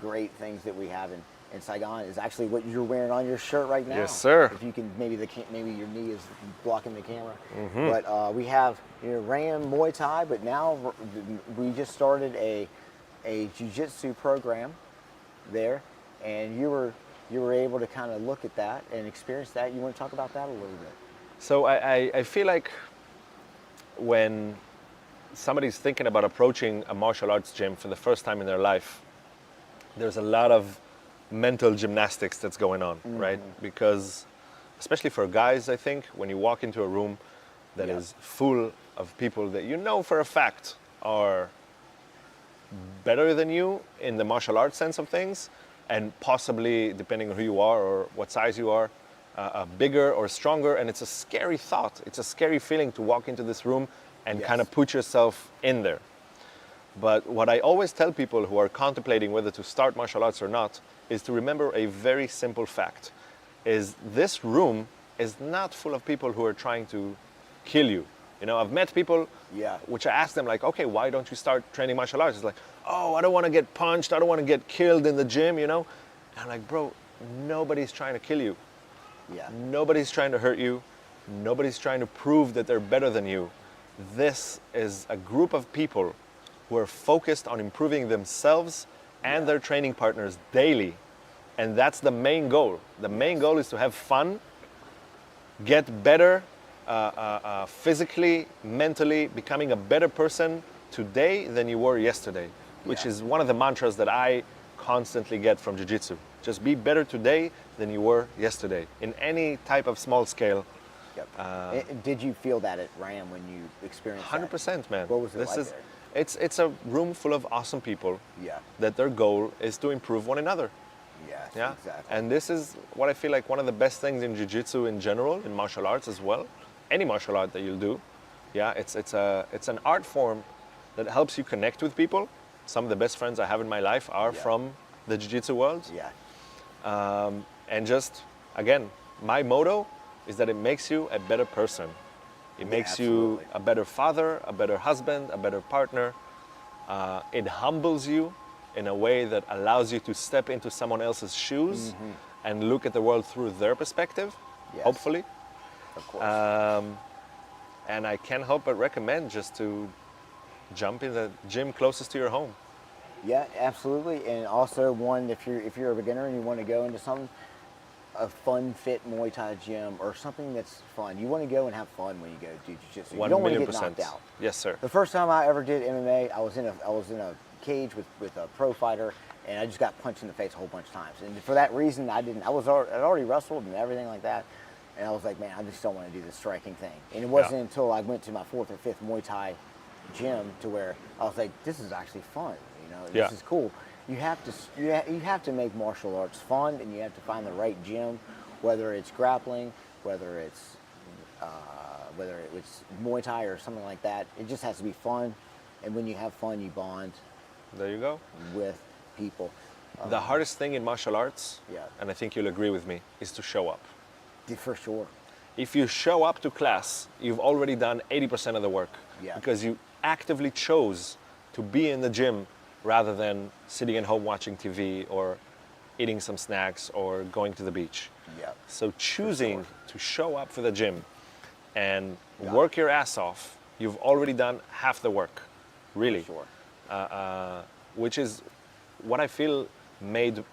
great things that we have in Saigon is actually what you're wearing on your shirt right now. Yes, sir. If you can, maybe your knee is blocking the camera. But we have, you know, Ram Muay Thai, but now we just started a jiu-jitsu program there, and you were able to kind of look at that and experience that. You want to talk about that a little bit? So I feel like when somebody's thinking about approaching a martial arts gym for the first time in their life, there's a lot of mental gymnastics that's going on, right? Because especially for guys, I think, when you walk into a room that is full of people that you know for a fact are better than you in the martial arts sense of things, and possibly, depending on who you are or what size you are, bigger or stronger, and it's a scary thought. It's a scary feeling to walk into this room and kind of put yourself in there. But what I always tell people who are contemplating whether to start martial arts or not is to remember a very simple fact, is this room is not full of people who are trying to kill you. You know, I've met people, which I ask them like, okay, why don't you start training martial arts? It's like, oh, I don't want to get punched. I don't want to get killed in the gym, you know? And I'm like, bro, nobody's trying to kill you. Yeah. Nobody's trying to hurt you. Nobody's trying to prove that they're better than you. This is a group of people who are focused on improving themselves and their training partners daily. And that's the main goal. The main goal is to have fun, get better physically, mentally, becoming a better person today than you were yesterday, which is one of the mantras that I constantly get from jiu-jitsu. Just be better today than you were yesterday in any type of small scale. Yep. Did you feel that at RAM when you experienced 100%, that? man. What was it like there? It's a room full of awesome people that their goal is to improve one another. Yes, Yeah, exactly. and this is what I feel like one of the best things in jiu-jitsu in general, in martial arts as well. Any martial art that you'll do, it's an art form that helps you connect with people. Some of the best friends I have in my life are from the jiu-jitsu world. Yeah. And just, again, my motto is that it makes you a better person. It makes you a better father, a better husband, a better partner. It humbles you in a way that allows you to step into someone else's shoes and look at the world through their perspective, hopefully. Of course. And I can't help but recommend just to jump in the gym closest to your home. Yeah, absolutely. And also one, if you're a beginner and you want to go into a fun fit Muay Thai gym or something that's fun, you want to go and have fun when you go do jiu-jitsu. You don't want to get knocked out. Yes, sir. The first time I ever did MMA, I was in a cage with a pro fighter, and I just got punched in the face a whole bunch of times. And for that reason, I'd already wrestled and everything like that. And I was like, man, I just don't want to do this striking thing. And it wasn't until I went to my 4th or 5th Muay Thai gym to where I was like, this is actually fun. You know, this is cool. You have to make martial arts fun, and you have to find the right gym, whether it's grappling, whether it's Muay Thai or something like that. It just has to be fun, and when you have fun, you bond. There you go. With people. The hardest thing in martial arts, Yeah. and I think you'll agree with me, is to show up. For sure. if you show up to class, you've already done 80% of the work. Yeah. Because you actively chose to be in the gym rather than sitting at home watching TV or eating some snacks or going to the beach. Yeah. So choosing to show up for the gym and Got work your ass off, you've already done half the work, really. For sure. Which is what I feel made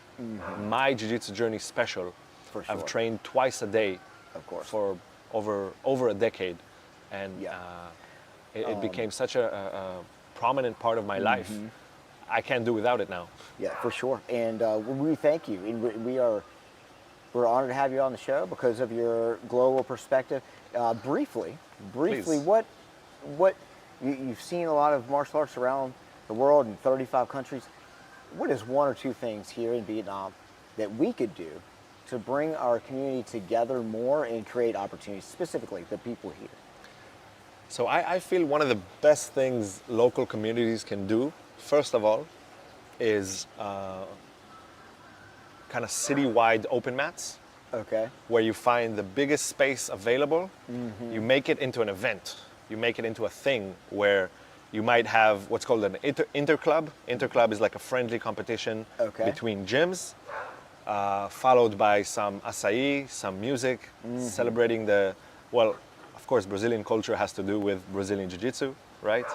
my jiu-jitsu journey special. For sure. I've trained twice a day Of course. for over a decade, and Yeah. it became such a prominent part of my life. I can't do without it now. Yeah, for sure. And we thank you. And we're honored to have you on the show because of your global perspective. Briefly, Please. what you've seen a lot of martial arts around the world in 35 countries. What is one or two things here in Vietnam that we could do to bring our community together more and create opportunities, specifically the people here? So I feel one of the best things local communities can do, first of all, is kind of city-wide open mats. Okay. Where you find the biggest space available, you make it into an event. You make it into a thing where you might have what's called an interclub. Interclub is like a friendly competition between gyms, followed by some acai, some music, celebrating well, of course, Brazilian culture has to do with Brazilian Jiu-Jitsu, right?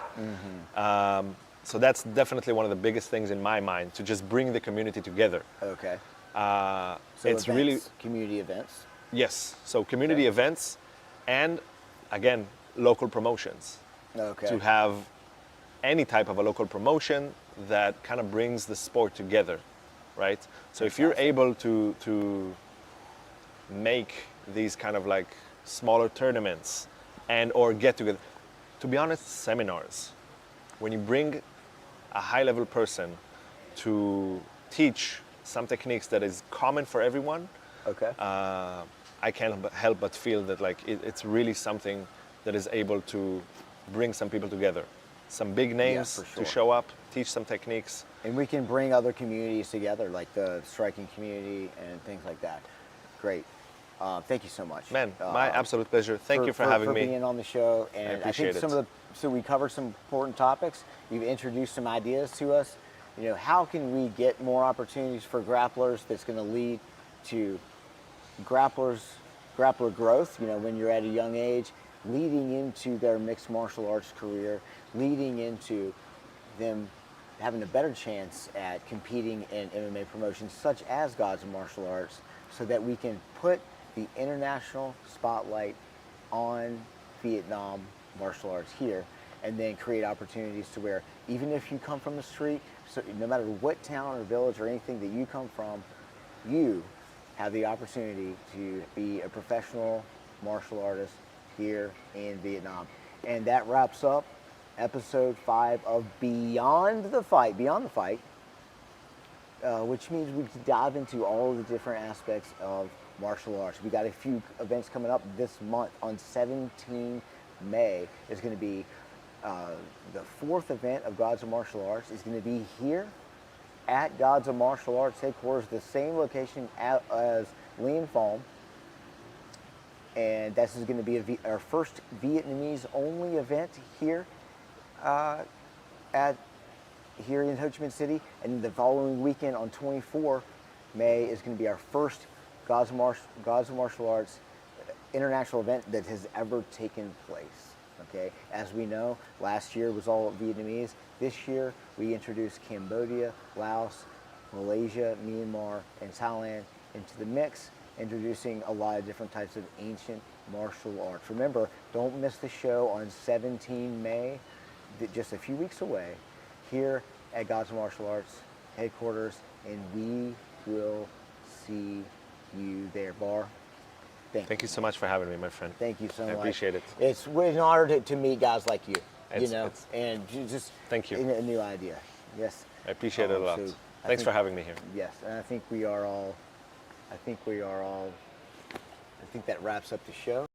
So that's definitely one of the biggest things in my mind, to just bring the community together. Okay. So It's events, really community events. Yes, so community events, and again, local promotions. Okay. To have any type of a local promotion that kind of brings the sport together, right? So if you're able to make these kind of like smaller tournaments and or get together, to be honest, seminars, when you bring a high-level person to teach some techniques that is common for everyone, I can't help but feel that like it's really something that is able to bring some people together. Some big names to show up, teach some techniques. And we can bring other communities together, like the striking community and things like that. Great. Thank you so much. Man, my absolute pleasure. Thank you for having me. For being on the show. And I appreciate it. So we covered some important topics. You've introduced some ideas to us. You know, how can we get more opportunities for grapplers that's going to lead to grappler growth, you know, when you're at a young age, leading into their mixed martial arts career, leading into them having a better chance at competing in MMA promotions such as Gods of Martial Arts, so that we can put the international spotlight on Vietnam martial arts here, and then create opportunities to where even if you come from the street, so no matter what town or village or anything that you come from, you have the opportunity to be a professional martial artist here in Vietnam. And that wraps up episode 5 of Beyond the Fight, which means we can dive into all of the different aspects of martial arts. We got a few events coming up this month. On 17 May is going to be the 4th event of Gods of Martial Arts. Is going to be here at Gods of Martial Arts headquarters, the same location as Lean Foam. And this is going to be our first Vietnamese-only event here here in Ho Chi Minh City. And the following weekend on 24 May is going to be our first Gods of Martial Arts international event that has ever taken place. Okay, as we know, last year was all Vietnamese. This year we introduced Cambodia, Laos, Malaysia, Myanmar, and Thailand into the mix, introducing a lot of different types of ancient martial arts. Remember, don't miss the show on 17 May, just a few weeks away, here at Gods of Martial Arts headquarters, and we will see you there. Bar. Thank you so much for having me, my friend. Thank you so much. I appreciate it. It's an honor to meet guys like you, and just thank you. A new idea. Yes. I appreciate it a lot. Thanks for having me here. Yes, and I think that wraps up the show.